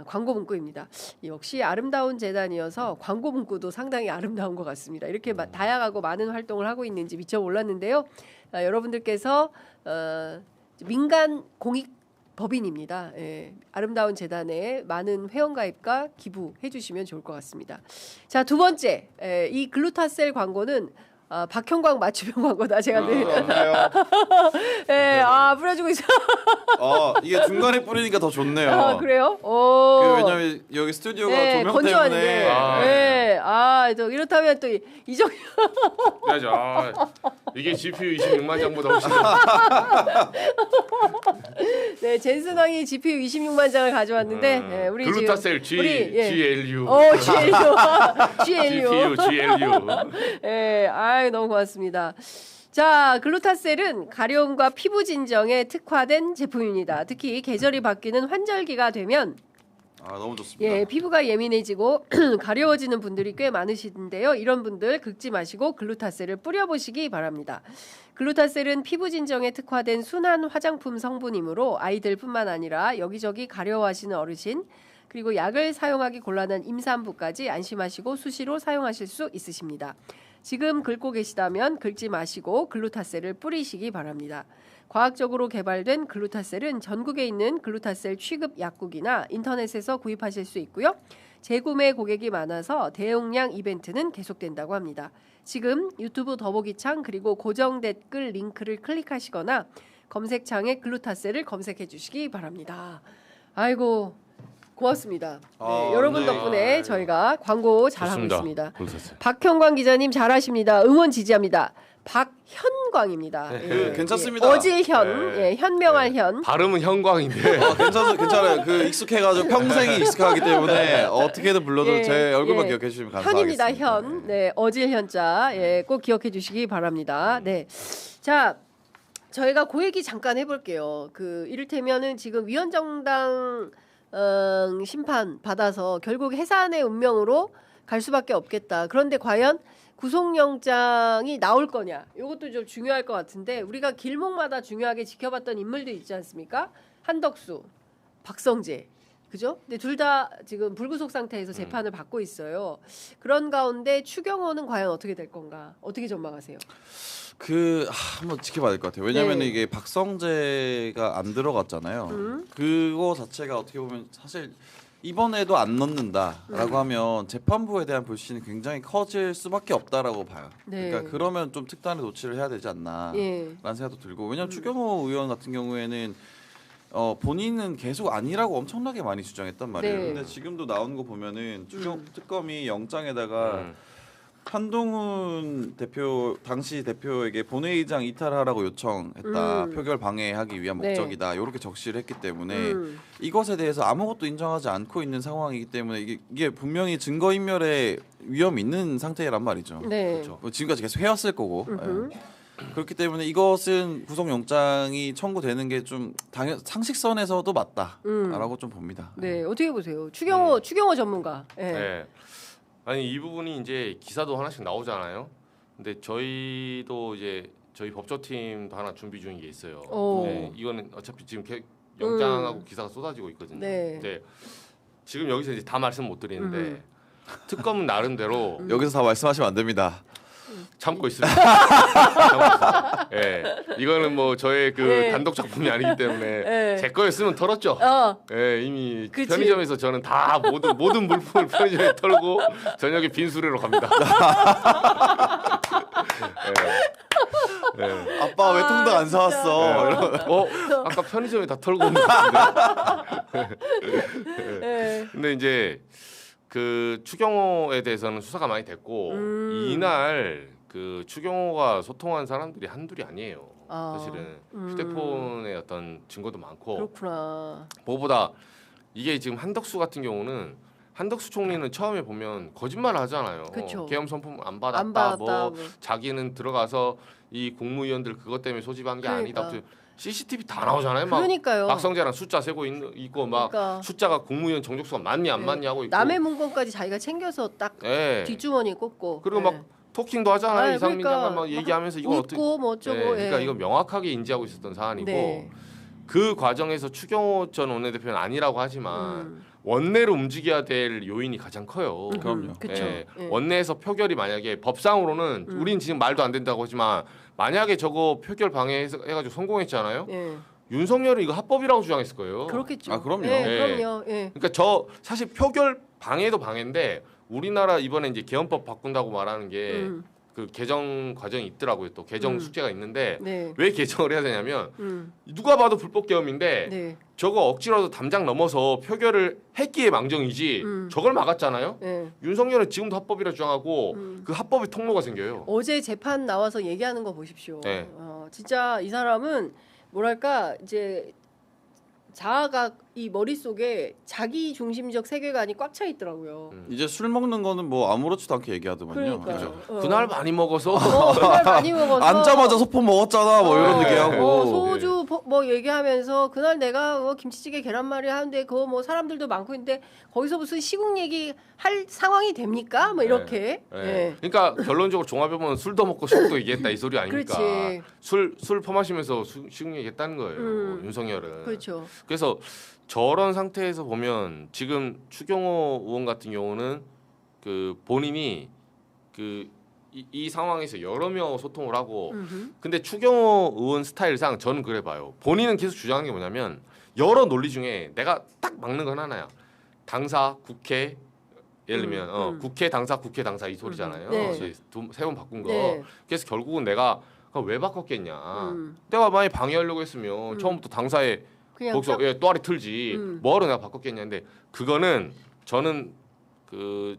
광고 문구입니다. 역시 아름다운 재단이어서 광고 문구도 상당히 아름다운 것 같습니다. 이렇게 다양하고 많은 활동을 하고 있는지 미처 몰랐는데요. 여러분들께서 민간 공익 법인입니다. 예, 아름다운 재단에 많은 회원가입과 기부해 주시면 좋을 것 같습니다. 자, 두 번째, 이 글루타셀 광고는 박형광 맞춤형 광고다. 제가 늘 뿌려주고 있어. 이게 중간에 뿌리니까 더 좋네요. 아, 그래요? 왜냐면 여기 스튜디오가 조명 건조한데. 때문에. 또 이렇다면 또 이정. 그래야죠. 이게 GPU 26만 장보다 훨씬. 네, 젠슨왕이 GPU 26만 장을 가져왔는데 우리 글루타셀 GLU. GLU. GPU GLU. 너무 고맙습니다. 자, 글루타셀은 가려움과 피부 진정에 특화된 제품입니다. 특히 계절이 바뀌는 환절기가 되면 너무 좋습니다. 피부가 예민해지고 가려워지는 분들이 꽤 많으신데요. 이런 분들 긁지 마시고 글루타셀을 뿌려보시기 바랍니다. 글루타셀은 피부 진정에 특화된 순한 화장품 성분이므로 아이들뿐만 아니라 여기저기 가려워하시는 어르신 그리고 약을 사용하기 곤란한 임산부까지 안심하시고 수시로 사용하실 수 있으십니다. 지금 긁고 계시다면 긁지 마시고 글루타셀을 뿌리시기 바랍니다. 과학적으로 개발된 글루타셀은 전국에 있는 글루타셀 취급 약국이나 인터넷에서 구입하실 수 있고요. 재구매 고객이 많아서 대용량 이벤트는 계속된다고 합니다. 지금 유튜브 더보기창 그리고 고정 댓글 링크를 클릭하시거나 검색창에 글루타셀을 검색해 주시기 바랍니다. 아이고 고맙습니다. 여러분 덕분에 저희가 광고 잘하고 있습니다. 박형광 기자님 잘하십니다. 응원 지지합니다. 박현광입니다. 괜찮습니다. 어질현, 현명할 현. 발음은 현광인데. 괜찮아요. 익숙해가지고 평생이 익숙하기 때문에 어떻게든 불러도 제 얼굴만 기억해 주시면 감사하겠습니다. 현입니다. 현. 네, 어질현자. 꼭 기억해 주시기 바랍니다. 네, 자. 저희가 그 얘기 잠깐 해볼게요. 이를테면은 지금 위헌정당 심판 받아서 결국 해산의 운명으로 갈 수밖에 없겠다. 그런데 과연 구속영장이 나올 거냐? 이것도 좀 중요할 것 같은데 우리가 길목마다 중요하게 지켜봤던 인물들 있지 않습니까? 한덕수, 박성재, 그죠? 근데 둘 다 지금 불구속 상태에서 재판을 받고 있어요. 그런 가운데 추경호는 과연 어떻게 될 건가? 어떻게 전망하세요? 한번 지켜봐야 될 것 같아요. 왜냐하면 네. 이게 박성재가 안 들어갔잖아요. 그거 자체가 어떻게 보면 사실 이번에도 안 넣는다라고 하면 재판부에 대한 불신이 굉장히 커질 수밖에 없다라고 봐요. 네. 그러니까 그러면 좀 특단의 조치를 해야 되지 않나라는 예. 생각도 들고, 왜냐하면 추경호 의원 같은 경우에는 본인은 계속 아니라고 엄청나게 많이 주장했단 말이에요. 네. 근데 지금도 나오는 거 보면은 특검이 영장에다가 한동훈 대표 당시 대표에게 본회의장 이탈하라고 요청했다. 표결 방해하기 위한 네. 목적이다. 이렇게 적시를 했기 때문에 이것에 대해서 아무것도 인정하지 않고 있는 상황이기 때문에 이게 분명히 증거인멸의 위험이 있는 상태란 말이죠. 네. 그렇죠. 지금까지 계속 해왔을 거고. 예. 그렇기 때문에 이것은 구속영장이 청구되는 게 좀 상식선에서도 맞다라고 좀 봅니다. 네. 어떻게 보세요? 추경호 전문가. 예. 네. 아니 이 부분이 이제 기사도 하나씩 나오잖아요. 근데 저희도 이제 저희 법조팀도 하나 준비 중인 게 있어요. 오. 네, 이거는 어차피 지금 영장하고 기사가 쏟아지고 있거든요. 네. 근데 지금 여기서 이제 다 말씀 못 드리는데 특검은 나름대로 여기서 다 말씀하시면 안 됩니다. 참고 있습니다. 참고 있습니다. 예, 이거는 뭐 저의 그 네. 단독 작품이 아니기 때문에 네. 제 거였으면 털었죠. 예, 이미 그치. 편의점에서 저는 다 모든 물품을 편의점에 털고 저녁에 빈수레로 갑니다. 예. 예. 아빠 왜 통닭 안 사왔어? 아까 편의점에 다 털고 온것 같은데. 예. 근데 이제 그 추경호에 대해서는 수사가 많이 됐고 이날 그 추경호가 소통한 사람들이 한둘이 아니에요. 사실은 휴대폰의 어떤 증거도 많고 그렇구나. 무엇보다 이게 지금 한덕수 같은 경우는 한덕수 총리는 처음에 보면 거짓말을 하잖아요. 그쵸. 계엄 선포 안 받았다. 안 받았다. 뭐 자기는 들어가서 이 국무위원들 그것 때문에 소집한 게 그러니까. 아니다. CCTV 다 나오잖아요. 막 그러니까요. 박성재랑 숫자 세고 있고 막 그러니까. 숫자가 국무위원 정족수가 맞니 안 네. 맞니 하고 있고. 남의 문건까지 자기가 챙겨서 딱 예. 뒷주머니에 꽂고. 그리고 예. 막 토킹도 하잖아요. 아니, 이상민 그러니까 장관 막 얘기하면서 이건 어떻게? 웃고 뭐 어쩌고. 예, 그러니까 예. 이건 명확하게 인지하고 있었던 사안이고 네. 그 과정에서 추경호 전 원내대표는 아니라고 하지만 원내로 움직여야 될 요인이 가장 커요. 그럼요. 그렇죠. 예, 예. 원내에서 표결이 만약에 법상으로는 우린 지금 말도 안 된다고 하지만 만약에 저거 표결 방해해가지고 성공했잖아요. 예. 윤석열은 이거 합법이라고 주장했을 거예요. 그렇겠죠. 아, 그럼요. 예, 예. 그럼요. 예. 그러니까 저 사실 표결 방해도 방해인데 우리나라 이번에 이제 개헌법 바꾼다고 말하는 게 그 개정 과정이 있더라고요. 또 개정 숙제가 있는데 네. 왜 개정을 해야 되냐면 누가 봐도 불법 개헌인데 네. 저거 억지로도 담장 넘어서 표결을 했기에 망정이지 저걸 막았잖아요. 예. 윤석열은 지금도 합법이라 주장하고 그 합법의 통로가 생겨요. 어제 재판 나와서 얘기하는 거 보십시오. 네. 진짜 이 사람은 뭐랄까 이제 자아가 이 머릿속에 자기 중심적 세계관이 꽉 차 있더라고요. 이제 술 먹는 거는 뭐 아무렇지도 않게 얘기하더만요. 그러니까요. 그죠? 그날 많이 먹어서 그날 많이 먹어서 앉자마자 소폰 먹었잖아. 뭐 이런 네. 얘기하고. 소주 뭐 얘기하면서 그날 내가 김치찌개 계란말이 하는데 그거 뭐 사람들도 많고 있는데 거기서 무슨 시국 얘기 할 상황이 됩니까? 뭐 이렇게. 네. 예. 그러니까 결론적으로 종합해 보면 술도 먹고 술도 얘기했다 이 소리 아닙니까? 그렇지. 술 퍼마시면서 시국 얘기했다는 거예요. 윤석열은. 그렇죠. 그래서 저런 상태에서 보면 지금 추경호 의원 같은 경우는 그 본인이 그 이 상황에서 여러 명 소통을 하고 근데 추경호 의원 스타일상 저는 그래 봐요. 본인은 계속 주장하는 게 뭐냐면 여러 논리 중에 내가 딱 막는 건 하나야. 당사, 국회 예를 들면 국회 당사 이 소리잖아요. 네. 세 번 바꾼 거. 네. 그래서 결국은 내가 그걸 왜 바꿨겠냐. 내가 만약 방해하려고 했으면 처음부터 당사에 그냥 거기서 딱 또아리 틀지 뭐하러 내가 바꿨겠냐는데 그거는 저는 그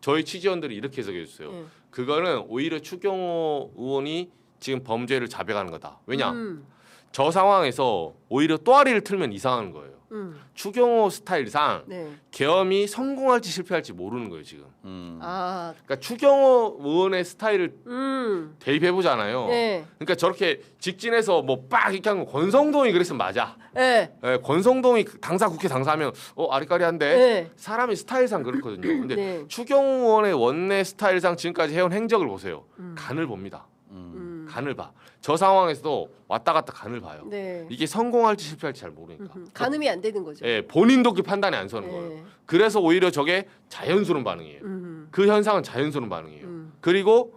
저희 취재원들이 이렇게 해석해 줬어요. 그거는 오히려 추경호 의원이 지금 범죄를 자백하는 거다. 왜냐? 저 상황에서 오히려 또아리를 틀면 이상한 거예요. 추경호 스타일상 네. 계엄이 성공할지 실패할지 모르는 거예요 지금. 아, 그러니까 추경호 의원의 스타일을 대입해 보잖아요. 네. 그러니까 저렇게 직진해서 뭐 빡 이렇게 한 거 권성동이 그랬으면 맞아. 네. 예, 권성동이 당사 국회 당사하면 아리까리한데 네. 사람이 스타일상 그렇거든요. 근데 네. 추경호 의원의 원내 스타일상 지금까지 해온 행적을 보세요. 간을 봅니다. 간을 봐. 저 상황에서도 왔다 갔다 간을 봐요. 네. 이게 성공할지 실패할지 잘 모르니까. 가늠이 안 되는 거죠. 예, 본인도 그 판단이 안 서는 네. 거예요. 그래서 오히려 저게 자연스러운 반응이에요. 그 현상은 자연스러운 반응이에요. 그리고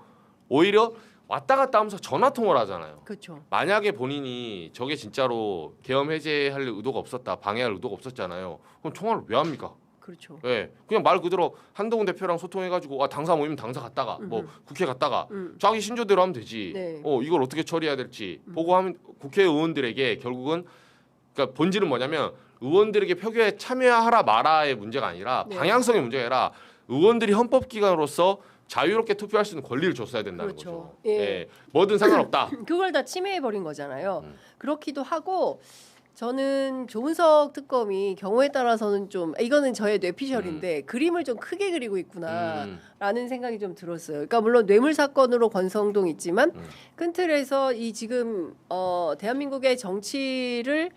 오히려 왔다 갔다 하면서 전화 통화를 하잖아요. 그렇죠. 만약에 본인이 저게 진짜로 계엄 해제할 의도가 없었다, 방해할 의도가 없었잖아요. 그럼 통화를 왜 합니까? 그렇죠. 예, 그냥 말 그대로 한동훈 대표랑 소통해가지고 당사 모이면 당사 갔다가 뭐 국회 갔다가 자기 신조대로 하면 되지. 네. 이걸 어떻게 처리해야 될지 보고하면 국회의원들에게 결국은 그러니까 본질은 뭐냐면 의원들에게 표결에 참여하라 마라의 문제가 아니라 네. 방향성의 문제가 아니라 의원들이 헌법기관으로서 자유롭게 투표할 수 있는 권리를 줬어야 된다는 그렇죠. 거죠. 예. 예, 뭐든 상관없다. 그걸 다 침해해 버린 거잖아요. 그렇기도 하고 저는 조은석 특검이 경우에 따라서는 좀 이거는 저의 뇌피셜인데 그림을 좀 크게 그리고 있구나라는 생각이 좀 들었어요. 그러니까 물론 뇌물 사건으로 권성동 있지만 큰 틀에서 이 지금 대한민국의 정치를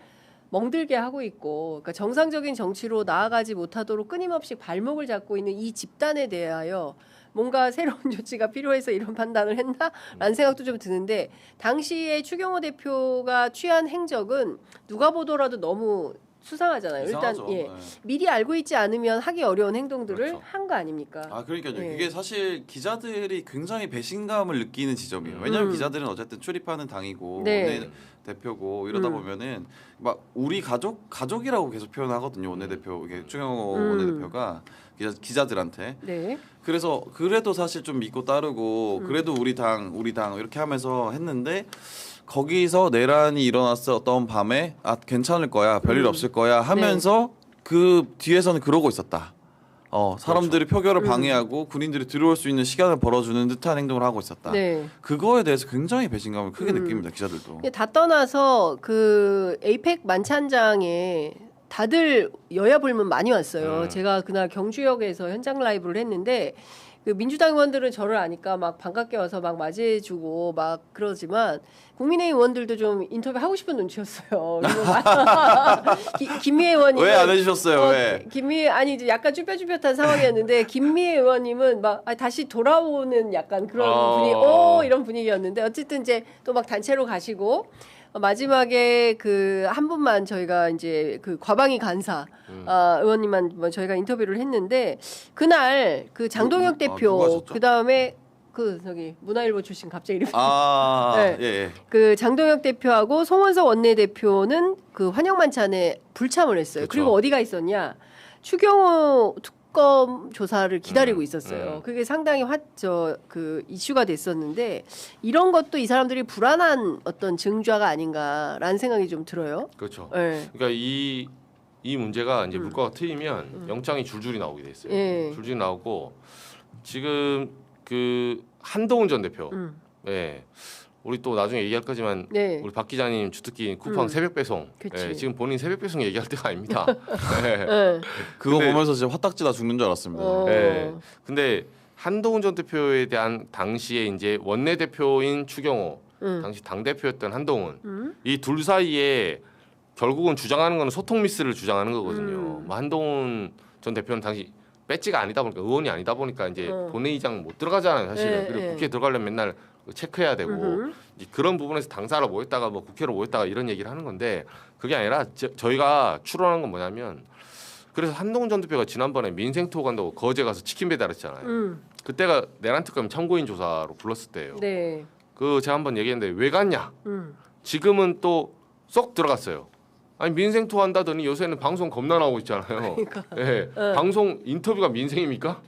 멍들게 하고 있고 그러니까 정상적인 정치로 나아가지 못하도록 끊임없이 발목을 잡고 있는 이 집단에 대하여 뭔가 새로운 조치가 필요해서 이런 판단을 했나라는 생각도 좀 드는데 당시에 추경호 대표가 취한 행적은 누가 보더라도 너무 수상하잖아요. 이상하죠. 일단 예. 네. 미리 알고 있지 않으면 하기 어려운 행동들을 그렇죠. 한 거 아닙니까? 아 그러니까요. 예. 이게 사실 기자들이 굉장히 배신감을 느끼는 지점이에요. 왜냐하면 기자들은 어쨌든 출입하는 당이고 네. 원내대표고 이러다 보면은 막 우리 가족이라고 계속 표현하거든요. 원내대표 이게 추경호 원내대표가 기자들한테. 네. 그래서 그래도 사실 좀 믿고 따르고 그래도 우리 당 이렇게 하면서 했는데 거기서 내란이 일어났었던 밤에 괜찮을 거야 별일 없을 거야 하면서 그 뒤에서는 그러고 있었다. 사람들이 표결을 방해하고 군인들이 들어올 수 있는 시간을 벌어주는 듯한 행동을 하고 있었다. 네. 그거에 대해서 굉장히 배신감을 크게 느낍니다. 기자들도. 다 떠나서 그 에이펙 만찬장에 다들 여야 불문 많이 왔어요. 제가 그날 경주역에서 현장 라이브를 했는데 그 민주당 의원들은 저를 아니까 막 반갑게 와서 막 맞이해주고 막 그러지만 국민의힘 의원들도 좀 인터뷰 하고 싶은 눈치였어요. 김미애 의원님 왜 안 해주셨어요? 왜? 김미애 아니 이제 약간 쭈뼛쭈뼛한 상황이었는데 김미애 의원님은 막 다시 돌아오는 약간 그런 분위기, 이런 분위기였는데 어쨌든 이제 또 막 단체로 가시고. 마지막에 그 한 분만 저희가 이제 그 과방위 간사 의원님만 저희가 인터뷰를 했는데 그날 그 장동혁 대표 그 다음에 그 저기 문화일보 출신 갑자기 이름 네. 예. 그 장동혁 대표하고 송원석 원내대표는 그 환영 만찬에 불참을 했어요. 그쵸. 그리고 어디가 있었냐? 추경호 특검 조사를 기다리고 있었어요. 그게 상당히 그 이슈가 됐었는데 이런 것도 이 사람들이 불안한 어떤 증좌가 아닌가라는 생각이 좀 들어요. 그렇죠. 네. 그러니까 이 문제가 이제 물꼬가 트이면 영장이 줄줄이 나오게 돼 있어요. 예. 줄줄이 나오고 지금 그 한동훈 전 대표, 예, 우리 또 나중에 얘기할 거지만 네. 우리 박 기자님 주특기 쿠팡 새벽 배송, 예, 지금 본인 새벽 배송 얘기할 때가 아닙니다. 예. 네. 그거 근데- 보면서 진짜 화딱지다 죽는 줄 알았습니다. 예. 근데 한동훈 전 대표에 대한 당시에 이제 원내 대표인 추경호, 당시 당 대표였던 한동훈, 이 둘 사이에 결국은 주장하는 거는 소통 미스를 주장하는 거거든요. 뭐 한동훈 전 대표는 당시 배지가 아니다 보니까 의원이 아니다 보니까 이제 본회의장 못 들어가잖아요, 사실은. 예, 그리고 예. 국회 들어가려면 맨날 체크해야 되고 이제 그런 부분에서 당사로 모였다가 뭐 국회로 모였다가 이런 얘기를 하는 건데 그게 아니라 저희가 추론하는 건 뭐냐면 그래서 한동훈 전 대표가 지난번에 민생 투어 간다고 거제 가서 치킨 배달했잖아요. 그때가 내란 특검 참고인 조사로 불렀을 때예요. 네. 그 제가 한번 얘기했는데 왜 갔냐? 지금은 또 쏙 들어갔어요. 아니 민생 투어 한다더니 요새는 방송 겁나 나오고 있잖아요. 그러니까. 예. 방송 인터뷰가 민생입니까?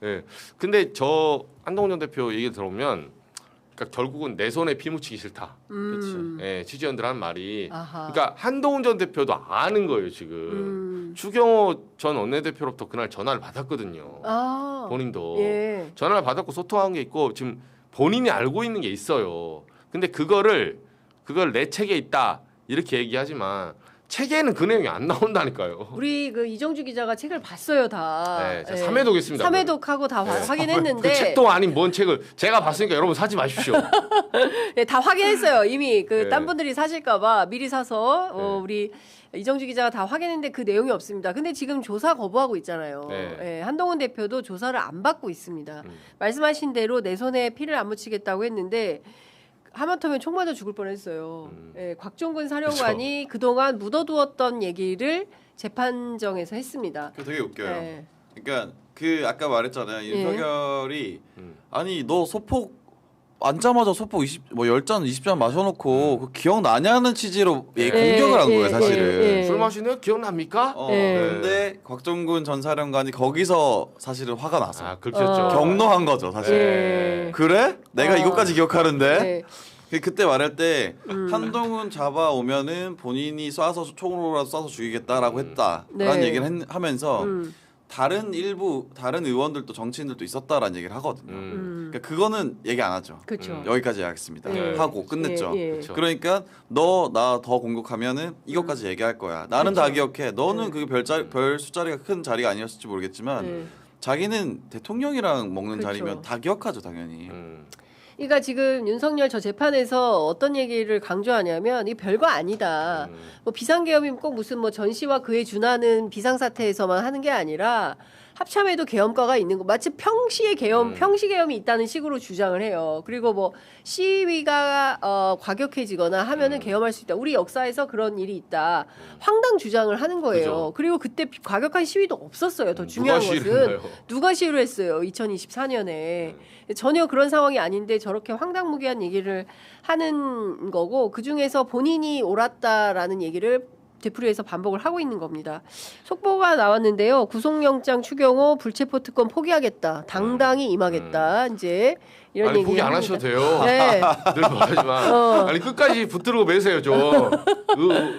예. 근데 저 한동훈 전 대표 얘기 들어보면 그러니까 결국은 내 손에 피 묻히기 싫다. 예, 취재원들 하는 말이. 아하. 그러니까 한동훈 전 대표도 아는 거예요 지금. 추경호 전 원내대표로부터 그날 전화를 받았거든요. 아. 본인도 예. 전화를 받았고 소통한 게 있고 지금 본인이 알고 있는 게 있어요. 근데 그걸 내 책에 있다 이렇게 얘기하지만 책에는 그 내용이 안 나온다니까요. 우리 그 이정주 기자가 책을 봤어요 다. 네, 제가 3회독했습니다. 3회독하고 다 확인했는데 그 책도 아닌 뭔 책을 제가 봤으니까 여러분 사지 마십시오. 네, 다 확인했어요. 이미 그 네. 딴 분들이 사실까봐 미리 사서 네. 우리 이정주 기자가 다 확인했는데 그 내용이 없습니다. 근데 지금 조사 거부하고 있잖아요. 네. 예, 한동훈 대표도 조사를 안 받고 있습니다. 말씀하신 대로 내 손에 피를 안 묻히겠다고 했는데 하마터면 총 맞아 죽을 뻔했어요. 예, 곽종근 사령관이 그동안 묻어두었던 얘기를 재판정에서 했습니다. 그 되게 웃겨요. 예. 그러니까 그 아까 말했잖아요. 윤석열이 아니 너 소폭 앉자마자 소폭 10잔 20잔 마셔놓고 그 기억나냐는 취지로 공격을 한 거예요 사실은. 술 마시는 기억납니까? 근데 곽종근 전 사령관이 거기서 사실은 화가 나서 아, 긁혔죠. 경노한 거죠 사실. 예. 그래? 내가 이것까지 기억하는데? 예. 그때 말할 때 한동훈 잡아오면은 본인이 쏴서 총으로라도 쏴서 죽이겠다라고 했다라는 네. 얘기를 하면서 다른 의원들도 정치인들도 있었다라는 얘기를 하거든요. 그러니까 그거는 얘기 안 하죠. 그렇죠. 여기까지 하겠습니다. 네. 하고 끝냈죠. 예, 예. 그쵸. 그러니까 너 나 더 공격하면은 이것까지 얘기할 거야. 나는 다 기억해. 너는 그게 별 숫자리가 큰 자리가 아니었을지 모르겠지만 네. 자기는 대통령이랑 먹는 그쵸. 자리면 다 기억하죠 당연히. 그러니까 지금 윤석열 저 재판에서 어떤 얘기를 강조하냐면 이 별거 아니다. 뭐 비상계엄이면 꼭 무슨 뭐 전시와 그에 준하는 비상사태에서만 하는 게 아니라 합참에도 계엄과가 있는 거 마치 평시에 평시 계엄이 있다는 식으로 주장을 해요. 그리고 뭐 시위가 과격해지거나 하면은 계엄할 수 있다. 우리 역사에서 그런 일이 있다. 황당 주장을 하는 거예요. 그죠. 그리고 그때 과격한 시위도 없었어요. 더 중요한 누가 것은 시위를 했나요? 누가 시위를 했어요. 2024년에 전혀 그런 상황이 아닌데 저렇게 황당무계한 얘기를 하는 거고 그 중에서 본인이 옳았다라는 얘기를 되풀이해서 반복을 하고 있는 겁니다. 속보가 나왔는데요. 구속영장 추경 후 불체포 특권 포기하겠다. 당당히 임하겠다. 이제 이런 아니 얘기 포기 안 하셔도 돼요. 네. 늘 말하지만 아니 끝까지 붙들고 매세요 좀.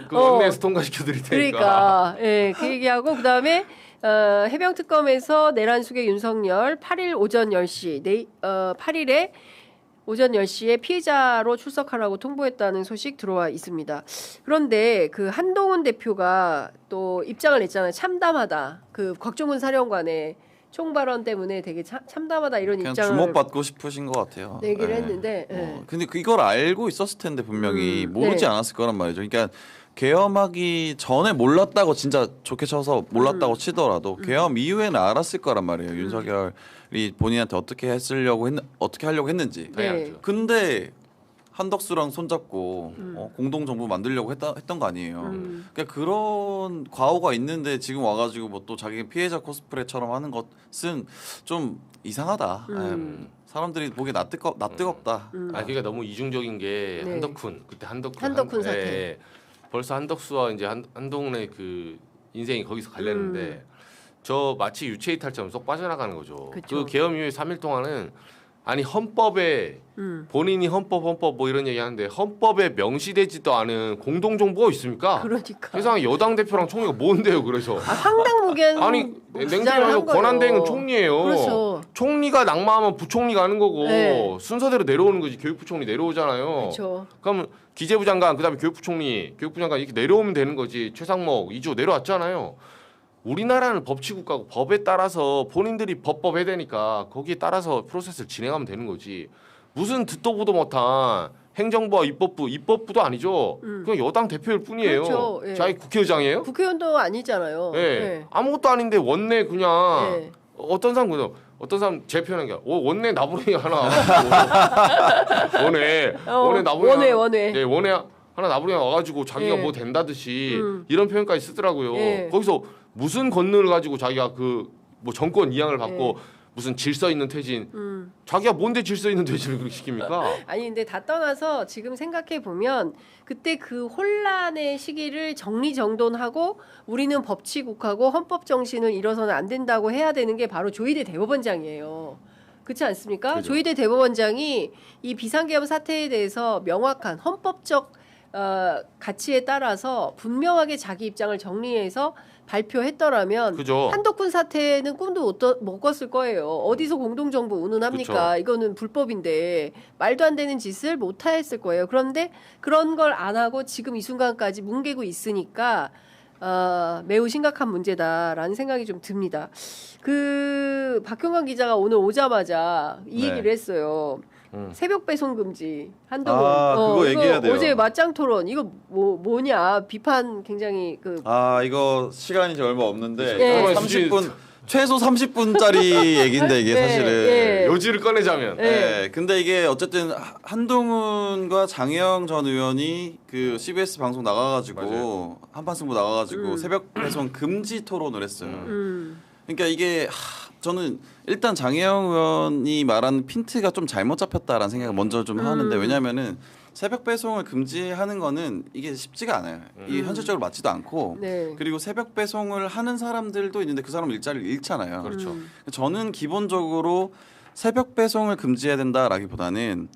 그 원내에서 통과시켜 드릴 테니까. 그러니까 예, 그 얘기하고 그다음에 해병특검에서 내란 수계 윤석열 8일 오전 10시 8일에 오전 10시에 피해자로 출석하라고 통보했다는 소식 들어와 있습니다. 그런데 그 한동훈 대표가 또 입장을 냈잖아요. 참담하다. 그 곽종근 사령관의 총발언 때문에 되게 참담하다 이런 그냥 입장을 주목받고 싶으신 것 같아요. 얘기를 네. 했는데 예. 근데 이걸 알고 있었을 텐데 분명히 모르지 네. 않았을 거란 말이죠. 그러니까 계엄하기 전에 몰랐다고 진짜 좋게 쳐서 몰랐다고 치더라도 계엄 이후에는 알았을 거란 말이에요. 윤석열이 본인한테 어떻게 하려고 했는지. 네. 알죠. 근데 한덕수랑 손잡고 공동 정부 만들려고 했던 거 아니에요. 그러니까 그런 과오가 있는데 지금 와가지고 뭐 또 자기 피해자 코스프레처럼 하는 것은 좀 이상하다. 사람들이 보기에 낯뜨겁다. 아 그러니까 너무 이중적인 게 네. 그때 한덕훈 사태. 예, 벌써 한덕수와 이제 한동훈의 그 인생이 거기서 갈렸는데 저 마치 유체이탈처럼 쏙 빠져나가는 거죠. 그쵸. 그 계엄 이후에 3일 동안은 아니 헌법에 본인이 헌법 뭐 이런 얘기하는데 헌법에 명시되지도 않은 공동정부가 있습니까? 그러니까 세상에 여당 대표랑 총리가 뭔데요? 그래서 황당무계한 아니 주장을 냉정하게 한 권한대행은 거예요. 총리예요. 그렇죠. 총리가 낙마하면 부총리가 하는 거고 네. 순서대로 내려오는 거지. 교육부총리 내려오잖아요. 그렇죠. 그럼 기재부 장관 그다음에 교육부 장관 이렇게 내려오면 되는 거지. 최상목 2조 내려왔잖아요. 우리나라는 법치국가고 법에 따라서 본인들이 법해야 되니까 거기에 따라서 프로세스를 진행하면 되는 거지. 무슨 듣도 보도 못한 행정부와 입법부도 아니죠. 그냥 여당 대표일 뿐이에요. 그렇죠. 예. 자기 국회의장이에요? 국회의원도 아니잖아요. 예. 예. 아무것도 아닌데 원내 그냥 예. 어떤 사람 제 표현한 게 원내 나부랭이 하나 원내 나부랭이 원외. 네, 원내 하나 나부랭이 와가지고 자기가 예. 뭐 된다듯이 이런 표현까지 쓰더라고요. 예. 거기서 무슨 권능을 가지고 자기가 그 뭐 정권 이양을 받고 예. 무슨 질서 있는 퇴진 자기가 뭔데 질서 있는 퇴진을 그렇게 시킵니까? 아니 근데 다 떠나서 지금 생각해 보면 그때 그 혼란의 시기를 정리정돈하고 우리는 법치국하고 헌법 정신을 잃어서는 안 된다고 해야 되는 게 바로 조희대 대법원장이에요. 그렇지 않습니까? 그죠. 조희대 대법원장이 이 비상계엄 사태에 대해서 명확한 헌법적 가치에 따라서 분명하게 자기 입장을 정리해서 발표했더라면 그죠. 한덕훈 사태는 꿈도 못 꿨을 거예요. 어디서 공동정부 운운합니까? 그쵸. 이거는 불법인데 말도 안 되는 짓을 못 했을 거예요. 그런데 그런 걸 안 하고 지금 이 순간까지 뭉개고 있으니까 매우 심각한 문제다라는 생각이 좀 듭니다. 그 박형관 기자가 오늘 오자마자 이 네. 얘기를 했어요. 새벽 배송 금지 한동훈. 그거 얘기해야 돼요. 어제 맞짱 토론 이거 뭐냐 비판 굉장히 이거 시간이 이제 얼마 없는데 네. 30분 최소 30분짜리 얘기인데 이게 네, 사실은 예. 요지를 꺼내자면 네. 근데 이게 어쨌든 한동훈과 장혜영 전 의원이 그 CBS 방송 나가가지고 맞아요. 한판 승부 나가가지고 새벽 배송 금지 토론을 했어요. 그러니까 이게 저는 일단 장혜영 의원이 말한 핀트가 좀 잘못 잡혔다라는 생각을 먼저 좀 하는데 왜냐하면은 새벽 배송을 금지하는 거는 이게 쉽지가 않아요. 이게 현실적으로 맞지도 않고 네. 그리고 새벽 배송을 하는 사람들도 있는데 그 사람 일자리를 잃잖아요. 그렇죠. 저는 기본적으로 새벽 배송을 금지해야 된다라기보다는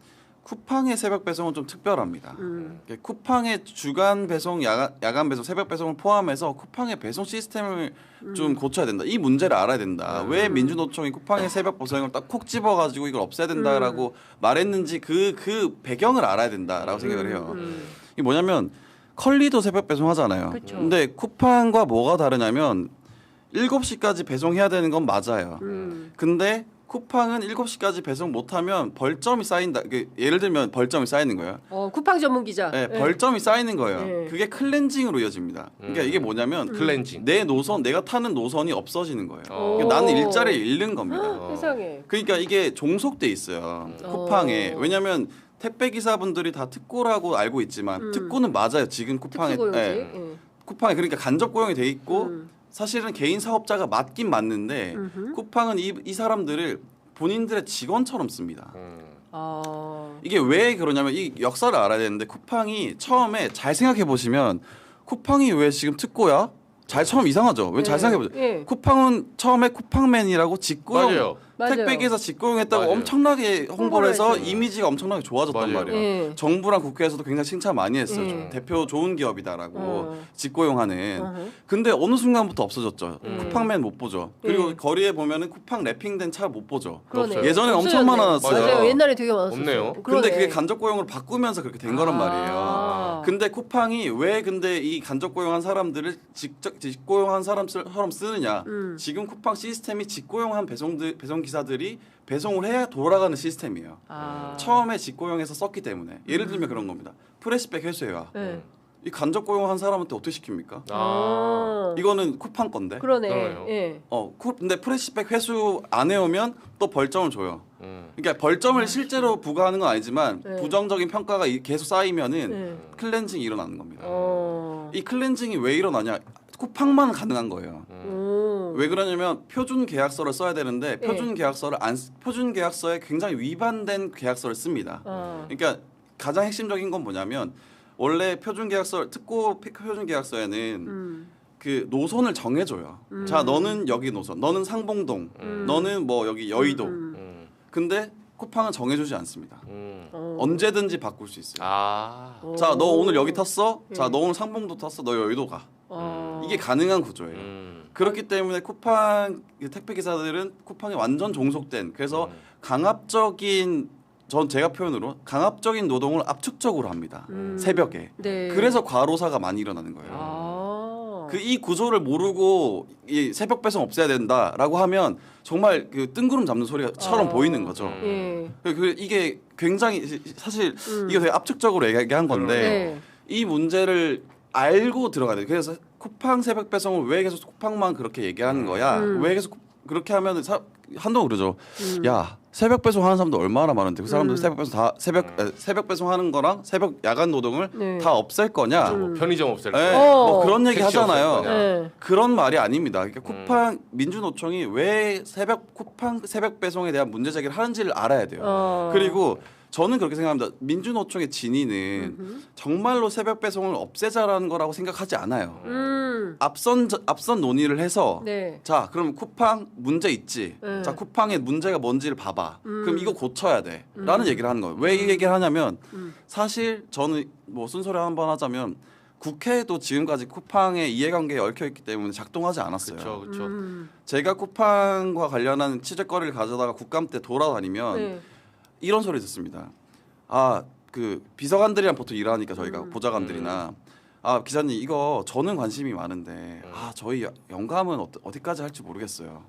쿠팡의 새벽 배송은 좀 특별합니다. 쿠팡의 주간 배송, 야간 배송, 새벽 배송을 포함해서 쿠팡의 배송 시스템을 좀 고쳐야 된다. 이 문제를 알아야 된다. 왜 민주노총이 쿠팡의 새벽 배송을 딱 콕 집어가지고 이걸 없애야 된다라고 말했는지 그 배경을 알아야 된다라고 생각을 해요. 이게 뭐냐면 컬리도 새벽 배송 하잖아요. 그쵸. 근데 쿠팡과 뭐가 다르냐면 7시까지 배송해야 되는 건 맞아요. 근데 쿠팡은 7시까지 배송 못하면 벌점이 쌓인다. 예를 들면 벌점이 쌓이는 거예요. 쿠팡 전문 기자. 네, 벌점이 쌓이는 거예요. 네. 그게 클렌징으로 이어집니다. 그러니까 이게 뭐냐면 클렌징. 내 노선, 내가 타는 노선이 없어지는 거예요. 그러니까 나는 일자리를 잃는 겁니다. 세상에. 그러니까 이게 종속돼 있어요. 쿠팡에. 왜냐하면 택배 기사분들이 다 특고라고 알고 있지만 특고는 맞아요. 지금 쿠팡에. 특수고용직. 네. 쿠팡에 그러니까 간접 고용이 돼 있고 사실은 개인 사업자가 맞긴 맞는데 쿠팡은 이 사람들을 본인들의 직원처럼 씁니다. 이게 왜 그러냐면 이 역사를 알아야 되는데 쿠팡이 처음에 잘 생각해 보시면 쿠팡이 왜 지금 특고야? 처음 이상하죠. 왜 잘 생각해 보세요. 예. 쿠팡은 처음에 쿠팡맨이라고 직고용 맞아요. 택배기사 직고용했다고 맞아요. 엄청나게 홍보를 해서 했어요. 이미지가 엄청나게 좋아졌단 맞아요. 말이에요. 예. 정부랑 국회에서도 굉장히 칭찬 많이 했어요. 예. 대표 좋은 기업이다라고 어. 직고용하는. 어허. 근데 어느 순간부터 없어졌죠. 쿠팡맨 못 보죠. 그리고 예. 거리에 보면은 쿠팡 랩핑된 차 못 보죠. 그러네. 예전에 엄청 없어졌네. 많았어요. 맞아요. 옛날에 되게 많았어요. 없네요. 근데 그게 간접 고용으로 바꾸면서 그렇게 된 거란 말이에요. 아. 근데 쿠팡이 왜 근데 이 간접 고용한 사람들을 직고용한 사람처럼 쓰느냐? 지금 쿠팡 시스템이 직고용한 배송 기사들이 배송을 해야 돌아가는 시스템이에요. 아. 처음에 직고용해서 썼기 때문에 예를 들면 그런 겁니다. 프레시백 회수해와 네. 이 간접 고용한 사람한테 어떻게 시킵니까? 이거는 쿠팡 건데. 그러네. 그러네요. 예. 근데 프레시백 회수 안 해오면 또 벌점을 줘요. 그러니까 벌점을 실제로 부과하는 건 아니지만 네. 부정적인 평가가 계속 쌓이면은 네. 클렌징이 일어나는 겁니다. 어. 이 클렌징이 왜 일어나냐? 쿠팡만 가능한 거예요. 왜 그러냐면 표준 계약서를 써야 되는데 표준 계약서에 굉장히 위반된 계약서를 씁니다. 그러니까 가장 핵심적인 건 뭐냐면 원래 특고 표준 계약서에는 그 노선을 정해줘요. 자, 너는 여기 노선, 너는 상봉동, 너는 뭐 여기 여의도. 근데 쿠팡은 정해주지 않습니다. 언제든지 바꿀 수 있어요. 자, 너 오늘 여기 탔어? 자, 너 오늘 상봉도 탔어? 너 여의도 가. 이게 가능한 구조예요. 그렇기 때문에 쿠팡 택배 기사들은 쿠팡에 완전 종속된 그래서 강압적인 제가 표현으로 강압적인 노동을 압축적으로 합니다. 새벽에. 네. 그래서 과로사가 많이 일어나는 거예요. 이 구조를 모르고 이 새벽 배송 없애야 된다라고 하면 정말 그 뜬구름 잡는 소리처럼 보이는 거죠. 예. 이게 굉장히 사실 이게 되게 압축적으로 얘기한 건데 네. 이 문제를 알고 들어가야 돼요. 그래서 쿠팡 새벽 배송을 왜 계속 쿠팡만 그렇게 얘기하는 거야? 왜 계속 그렇게 하면 한동안 그러죠. 야, 새벽 배송 하는 사람도 얼마나 많은데 그 사람들 새벽 배송 다 새벽 배송하는 거랑 새벽 야간 노동을 네. 다 없앨 거냐? 뭐 편의점 없앨 네, 거. 뭐 그런 얘기 택시 하잖아요. 없앨 거냐. 네. 그런 말이 아닙니다. 그러니까 쿠팡 민주노총이 왜 쿠팡 새벽 배송에 대한 문제 제기를 하는지를 알아야 돼요. 그리고 저는 그렇게 생각합니다. 민주노총의 진위는 정말로 새벽 배송을 없애자라는 거라고 생각하지 않아요. 앞선 논의를 해서 네. 자, 그럼 쿠팡 문제 있지. 네. 자, 쿠팡의 문제가 뭔지를 봐봐. 그럼 이거 고쳐야 돼. 라는 얘기를 하는 거예요. 왜 이 얘기를 하냐면 사실 저는 뭐 순서를 한번 하자면 국회도 지금까지 쿠팡의 이해관계에 얽혀있기 때문에 작동하지 않았어요. 그렇죠. 제가 쿠팡과 관련한 취재거리를 가져다가 국감 때 돌아다니면 네. 이런 소리 듣습니다. 그 비서관들이랑 보통 일하니까 저희가 보좌관들이나 기자님 이거 저는 관심이 많은데 저희 영감은 어디까지 할지 모르겠어요.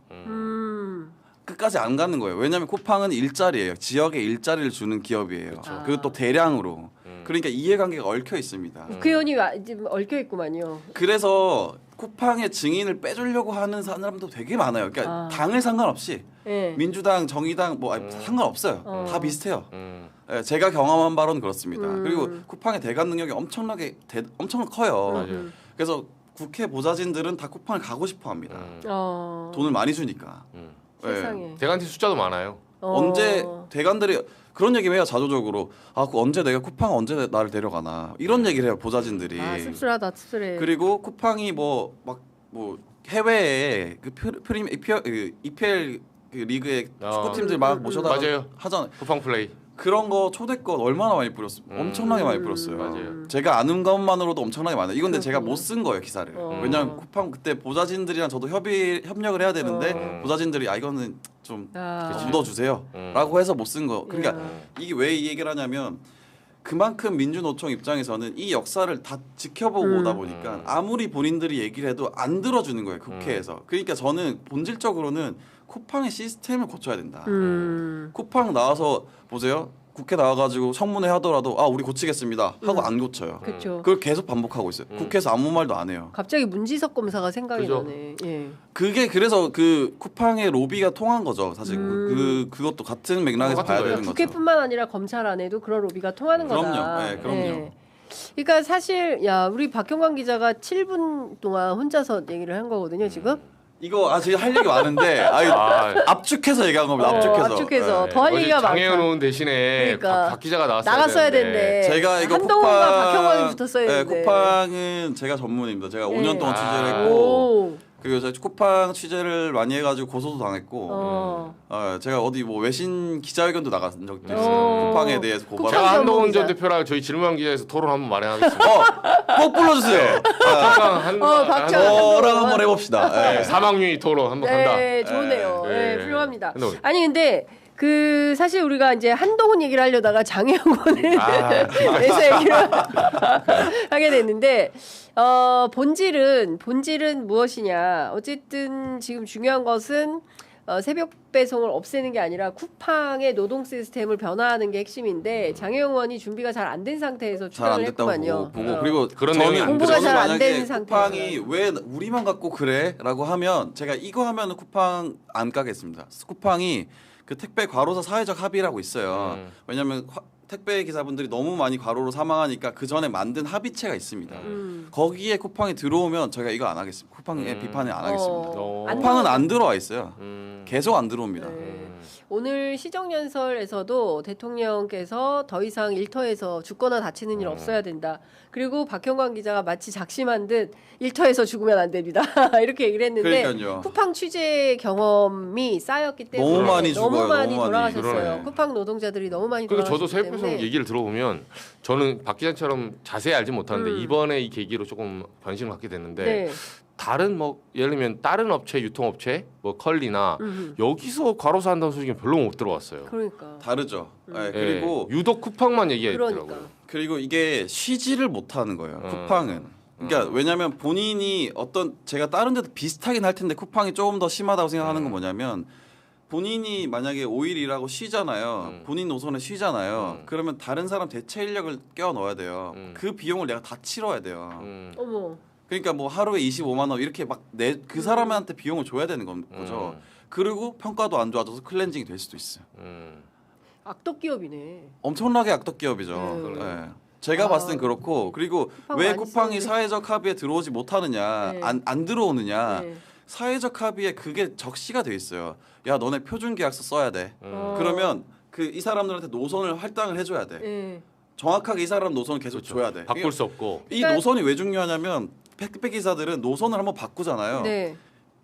끝까지 안 가는 거예요. 왜냐하면 쿠팡은 일자리예요. 지역에 일자리를 주는 기업이에요. 그리고 또 대량으로. 그러니까 이해관계가 얽혀 있습니다. 국회의원이 지금 얽혀 있구만요. 그래서 쿠팡의 증인을 빼주려고 하는 사람도 되게 많아요. 그러니까 아. 당을 상관없이 예. 민주당, 정의당 뭐 아니, 상관없어요. 다 비슷해요. 음. 예, 제가 경험한 바로는 그렇습니다. 음. 그리고 쿠팡의 대관 능력이 엄청 커요. 맞아요. 그래서 국회 보좌진들은 다 쿠팡을 가고 싶어합니다. 돈을 많이 주니까. 예. 세상에. 대관티 숫자도 많아요. 언제 대관들이 그런 얘기 해요 자조적으로. 언제 내가 쿠팡 언제 나를 데려가나 이런 얘기를 해요 보좌진들이. 아 씁쓸하다 씁쓸해. 그리고 쿠팡이 뭐 해외에 그 EPL 그 리그의 축구팀들 막 모셔다가 맞아요. 하잖아요. 쿠팡 플레이. 그런 거 초대권 얼마나 많이 뿌렸어요. 엄청나게 많이 뿌렸어요. 맞아요. 제가 아는 것만으로도 엄청나게 많아요. 이건 근데 제가 못 쓴 거예요 기사를. 어. 왜냐면 쿠팡 그때 보좌진들이랑 저도 협력을 해야 되는데 보좌진들이 이거는 좀 묻어주세요라고 해서 못 쓴 거. 그러니까 이게 왜 이 얘기를 하냐면 그만큼 민주노총 입장에서는 이 역사를 다 지켜보고 오다 보니까 아무리 본인들이 얘기를 해도 안 들어주는 거예요 국회에서. 그러니까 저는 본질적으로는 쿠팡의 시스템을 고쳐야 된다. 쿠팡 나와서 보세요. 국회 나와가지고 청문회 하더라도 우리 고치겠습니다 하고 안 고쳐요. 그렇죠. 그걸 계속 반복하고 있어요. 국회에서 아무 말도 안 해요. 갑자기 문지석 검사가 생각이 그죠? 나네. 예. 그게 그래서 그 쿠팡의 로비가 통한 거죠. 사실 그것도 같은 맥락에서 똑같은 봐야 거예요. 되는 거죠. 국회뿐만 아니라 검찰 안에도 그런 로비가 통하는 그럼요. 거다. 네, 그럼요. 그러니까 사실 우리 박형광 기자가 7분 동안 혼자서 얘기를 한 거거든요. 지금. 이거 제가 할 얘기 많은데 압축해서 얘기한 겁니다. 압축해서. 더 할 얘기가 많다. 장혜연 의원 대신에 그러니까 박 기자가 나갔어야 되는데. 제가 이거 한동훈과 박형광이 붙었어야 되는데. 쿠팡은 제가 전문입니다. 제가 5년 동안 취재를 했고 오. 그리고 제가 쿠팡 취재를 많이 해가지고 고소도 당했고 제가 어디 뭐 외신 기자회견도 나간 적도 있어요. 쿠팡에 대해서 고발하고. 제가 한동훈 기자. 전 대표랑 저희 질문한 기자에서 토론 한번 마련하겠습니다. 꼭 불러주세요. 저랑 한번 해봅시다. 사망유의 토론 한번 간다. 네, 좋네요. 네. 네, 훌륭합니다. 한동훈. 아니 근데 그 사실 우리가 이제 한동훈 얘기를 하려다가 장혜영원을 에서 얘기를 하게 됐는데 본질은 무엇이냐? 어쨌든 지금 중요한 것은 새벽 배송을 없애는 게 아니라 쿠팡의 노동 시스템을 변화하는 게 핵심인데 장혜영 의원이 준비가 잘 안 된 상태에서 잘 안 출연을 됐다고 했구만요. 보고 그리고 그런 내용이 안 공부가 저는 잘 안 만약에 된 상태에서. 쿠팡이 왜 우리만 갖고 그래라고 하면 제가 이거 하면은 쿠팡 안 까겠습니다. 쿠팡이 그 택배 과로사 사회적 합의라고 있어요. 왜냐하면 택배 기사분들이 너무 많이 과로로 사망하니까 그 전에 만든 합의체가 있습니다. 거기에 쿠팡이 들어오면 저희가 이거 안 하겠습니다. 쿠팡의 비판을 안 하겠습니다. 쿠팡은 안 들어와 있어요. 계속 안 들어옵니다. 네. 오늘 시정연설에서도 대통령께서 더 이상 일터에서 죽거나 다치는 일 없어야 된다. 그리고 박형광 기자가 마치 작심한 듯 일터에서 죽으면 안 됩니다. 이렇게 얘기를 했는데 그러니까요. 쿠팡 취재 경험이 쌓였기 때문에 너무 많이 너무 죽어요. 많이 너무 많이. 돌아가셨어요. 그러네. 쿠팡 노동자들이 너무 많이 그리고 저도 돌아가셨기 새벽 배송 때문에 얘기를 들어보면 저는 박 기자처럼 자세히 알지 못하는데 이번에 이 계기로 조금 관심을 갖게 됐는데 네. 다른 뭐 예를 들면 다른 업체 유통업체 뭐 컬리나 여기서 과로사 한다는 소식은 별로 못 들어왔어요. 그러니까 다르죠. 네, 예, 그리고 유독 쿠팡만 얘기하더라고요. 그러니까. 그리고 이게 쉬지를 못하는 거예요. 쿠팡은. 그러니까 왜냐하면 본인이 제가 다른 데도 비슷하긴 할 텐데 쿠팡이 조금 더 심하다고 생각하는 건 뭐냐면 본인이 만약에 5일 일하고 쉬잖아요. 본인 노선에 쉬잖아요. 그러면 다른 사람 대체 인력을 껴 넣어야 돼요. 그 비용을 내가 다 치러야 돼요. 어머. 그러니까 뭐 하루에 25만 원 이렇게 막 그 사람한테 비용을 줘야 되는 거죠. 그리고 평가도 안 좋아져서 클렌징이 될 수도 있어요. 악덕 기업이네. 엄청나게 악덕 기업이죠. 네. 제가 봤을 땐 그렇고 그리고 왜 쿠팡이 사회적 합의에 들어오지 못하느냐 네. 안 들어오느냐 네. 사회적 합의에 그게 적시가 돼 있어요. 야 너네 표준 계약서 써야 돼. 그러면 이 사람들한테 노선을 할당을 해줘야 돼. 네. 정확하게 이 사람 노선을 계속 줘야 돼. 바꿀 수 없고. 이 그러니까- 노선이 왜 중요하냐면 택배 기사들은 노선을 한번 바꾸잖아요. 네.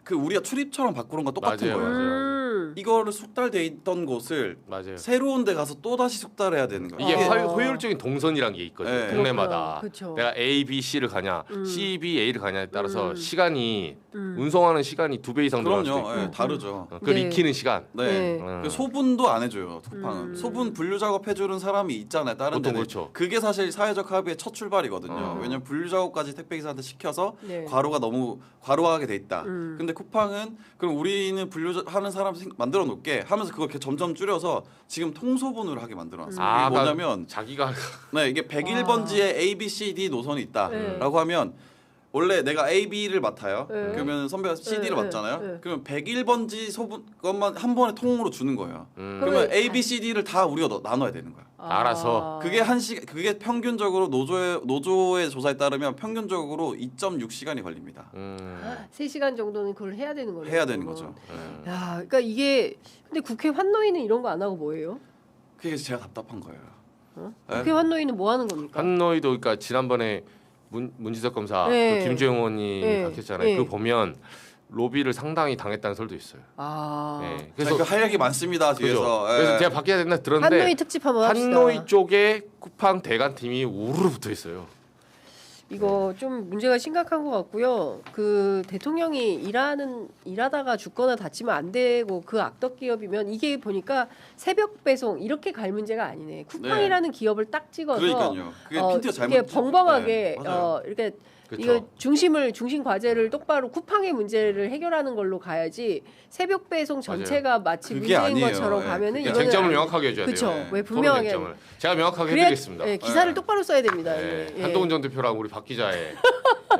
그 우리가 출입처럼 바꾸는 거 똑같은 맞아요, 거예요. 맞아요. 이거를 숙달돼 있던 곳을 맞아요. 새로운 데 가서 또 다시 숙달해야 되는 거예요. 이게 어. 효율적인 동선이란 게 있거든요. 네. 동네마다 그렇구나. 그쵸. 내가 A, B, C를 가냐, C, B, A를 가냐에 따라서 시간이 운송하는 시간이 2배 이상 들어갈 수도 있고, 그럼요. 예, 다르죠. 그걸 네. 익히는 시간. 네. 네. 그 소분도 안 해줘요. 쿠팡은 소분 분류 작업 해주는 사람이 있잖아요. 다른 보통 데는 그렇죠. 그게 사실 사회적 합의의 첫 출발이거든요. 왜냐면 분류 작업까지 택배 기사한테 시켜서 네. 과로가 너무 과로하게 돼 있다. 근데 쿠팡은 그럼 우리는 분류하는 사람 만들어 놓게 하면서 그걸 이렇게 점점 줄여서 지금 통소분으로 하게 만들어놨어요. 아, 이게 뭐냐면 자기가 네, 이게 101번지에 A, B, C, D 노선이 있다라고 네. 하면 원래 내가 A, B를 맡아요. 네. 그러면 선배가 CD를 네, 맡잖아요. 네. 그러면 101번지 소분 것만 한 번에 통으로 주는 거예요. 그러면 그러면 A, B, C, D를 다 우리가 나눠야 되는 거야. 알아서. 그게 그게 평균적으로 노조의 조사에 따르면 평균적으로 2.6시간이 걸립니다. 3시간 정도는 그걸 해야 되는 거예요. 해야 되는 거죠. 야, 그러니까 이게 근데 국회 환노위는 이런 거 안 하고 뭐예요? 그게 제가 답답한 거예요. 네? 국회 환노위는 뭐 하는 겁니까? 한노이도 그러니까 지난번에 문지석 검사 네. 그 김주영 의원이 네. 밝혔잖아요. 네. 그거 보면 로비를 상당히 당했다는 설도 있어요. 아, 그래서 할 얘기 많습니다 뒤에서. 그죠? 그래서 제가 바뀌어야 된다 들었는데 한노위 특집 한번 합시다. 한노이 쪽에 쿠팡 대관팀이 우르르 붙어 있어요. 이거 좀 문제가 심각한 것 같고요. 그 대통령이 일하다가 죽거나 다치면 안 되고 그 악덕 기업이면 이게 보니까 새벽 배송 이렇게 갈 문제가 아니네. 쿠팡이라는 기업을 딱 찍어서 그러니까요. 그게 핀트가 잘못. 이게 벙벙하게 네, 맞아요. 이렇게 그쵸. 이거 중심 과제를 똑바로 쿠팡의 문제를 해결하는 걸로 가야지 새벽 배송 전체가 마치 그게 문제인 아니에요. 것처럼 예, 가면은 그게 이거는 쟁점을 아니에요. 명확하게 해줘야 그쵸. 돼요. 왜 토론 분명하게 쟁점을. 제가 명확하게 그래야- 해드리겠습니다. 예, 기사를 예. 똑바로 써야 됩니다. 예, 예. 한동훈 전 대표랑 우리 박 기자의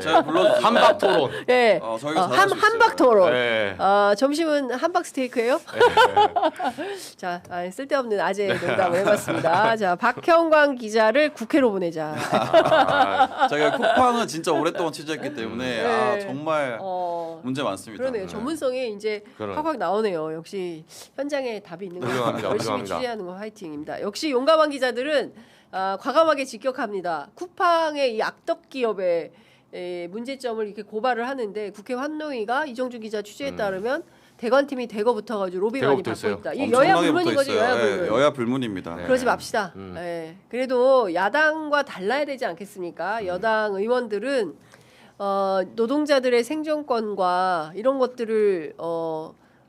제가 불러주세요. 한박 토론. 예. 저희가 잘할 수 있어요. 한박 토론. 예. 점심은 함박 스테이크예요? 자, 쓸데없는 아재 농담을 해봤습니다. 자, 박형광 기자를 국회로 보내자. 저희가 쿠팡은 진짜 오랫동안 취재했기 때문에 네. 정말 문제 많습니다. 그러네요. 전문성에 이제 그러네. 확확 나오네요. 역시 현장에 답이 있는 거 훌륭합니다. 열심히 훌륭합니다. 취재하는 거 화이팅입니다. 역시 용감한 기자들은 과감하게 직격합니다. 쿠팡의 이 악덕 기업의 문제점을 이렇게 고발을 하는데 국회 환노위가 이정주 기자 취재에 따르면 대관팀이 대거 붙어가지고 로비 많이 대거 받고 붙어있어요. 있다. 이 여야 불문인 거죠. 여야 불문. 여야 불문입니다. 네. 그러지 맙시다. 예. 그래도 야당과 달라야 되지 않겠습니까? 여당 의원들은 노동자들의 생존권과 이런 것들을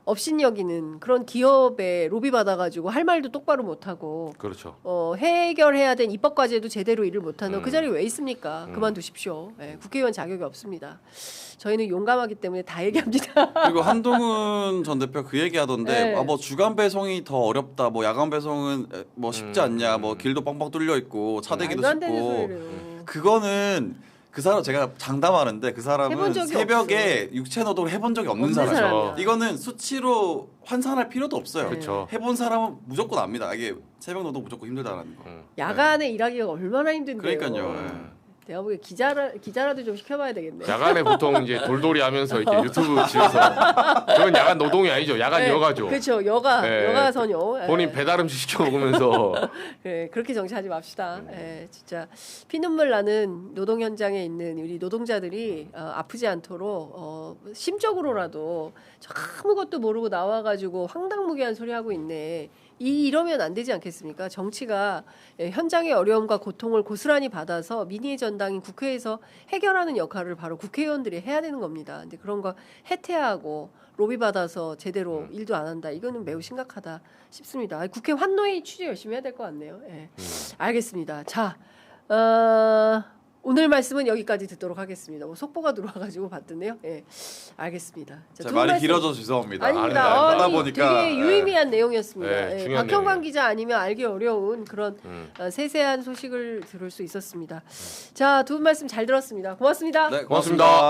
업신여기는 그런 기업에 로비 받아가지고 할 말도 똑바로 못하고 그렇죠. 해결해야 된 입법 과제도 제대로 일을 못하는 그 자리에 왜 있습니까? 그만두십시오. 예, 국회의원 자격이 없습니다. 저희는 용감하기 때문에 다 얘기합니다. 그리고 한동훈 전 대표 그 얘기하던데 네. 뭐 주간 배송이 더 어렵다. 뭐 야간 배송은 뭐 쉽지 않냐. 뭐 길도 빵빵 뚫려 있고 차대기도 말도 안 되는 쉽고. 소리래요. 그거는 그 사람 제가 장담하는데 그 해본 사람은 적이 새벽에 육체 노동을 해본 적이 없는 없는 사람이에요. 사람이야. 이거는 수치로 환산할 필요도 없어요. 그렇죠. 해본 사람은 무조건 압니다. 이게 새벽 노동 무조건 힘들다라는 거. 야간에 일하기가 얼마나 힘든데요. 그러니까요. 내가 보기에 기자라도 좀 시켜봐야 되겠네. 야간에 보통 이제 돌돌이 하면서 이렇게 유튜브 지어서 그건 야간 노동이 아니죠. 야간 여가죠. 그렇죠. 여가 네. 여가 선요. 본인 배달 음식 시켜 먹으면서 네, 그렇게 정치하지 맙시다. 진짜 피눈물 나는 노동 현장에 있는 우리 노동자들이 아프지 않도록 심적으로라도 아무것도 모르고 나와가지고 황당무계한 소리 하고 있네. 이러면 안 되지 않겠습니까? 정치가 현장의 어려움과 고통을 고스란히 받아서 민의의 전당인 국회에서 해결하는 역할을 바로 국회의원들이 해야 되는 겁니다. 근데 그런 거 해태하고 로비 받아서 제대로 일도 안 한다. 이거는 매우 심각하다 싶습니다. 국회 환노위 취재 열심히 해야 될 것 같네요. 예. 알겠습니다. 자, 오늘 말씀은 여기까지 듣도록 하겠습니다. 속보가 들어와가지고 봤던데요. 예, 알겠습니다. 자, 제 두 말이 말씀- 길어져서 죄송합니다. 아닙니다. 하다 아니, 보니까 되게 유의미한 내용이었습니다. 네, 예, 중요한 박형광 내용이에요. 기자 아니면 알기 어려운 그런 세세한 소식을 들을 수 있었습니다. 자, 두 분 말씀 잘 들었습니다. 고맙습니다. 네, 고맙습니다.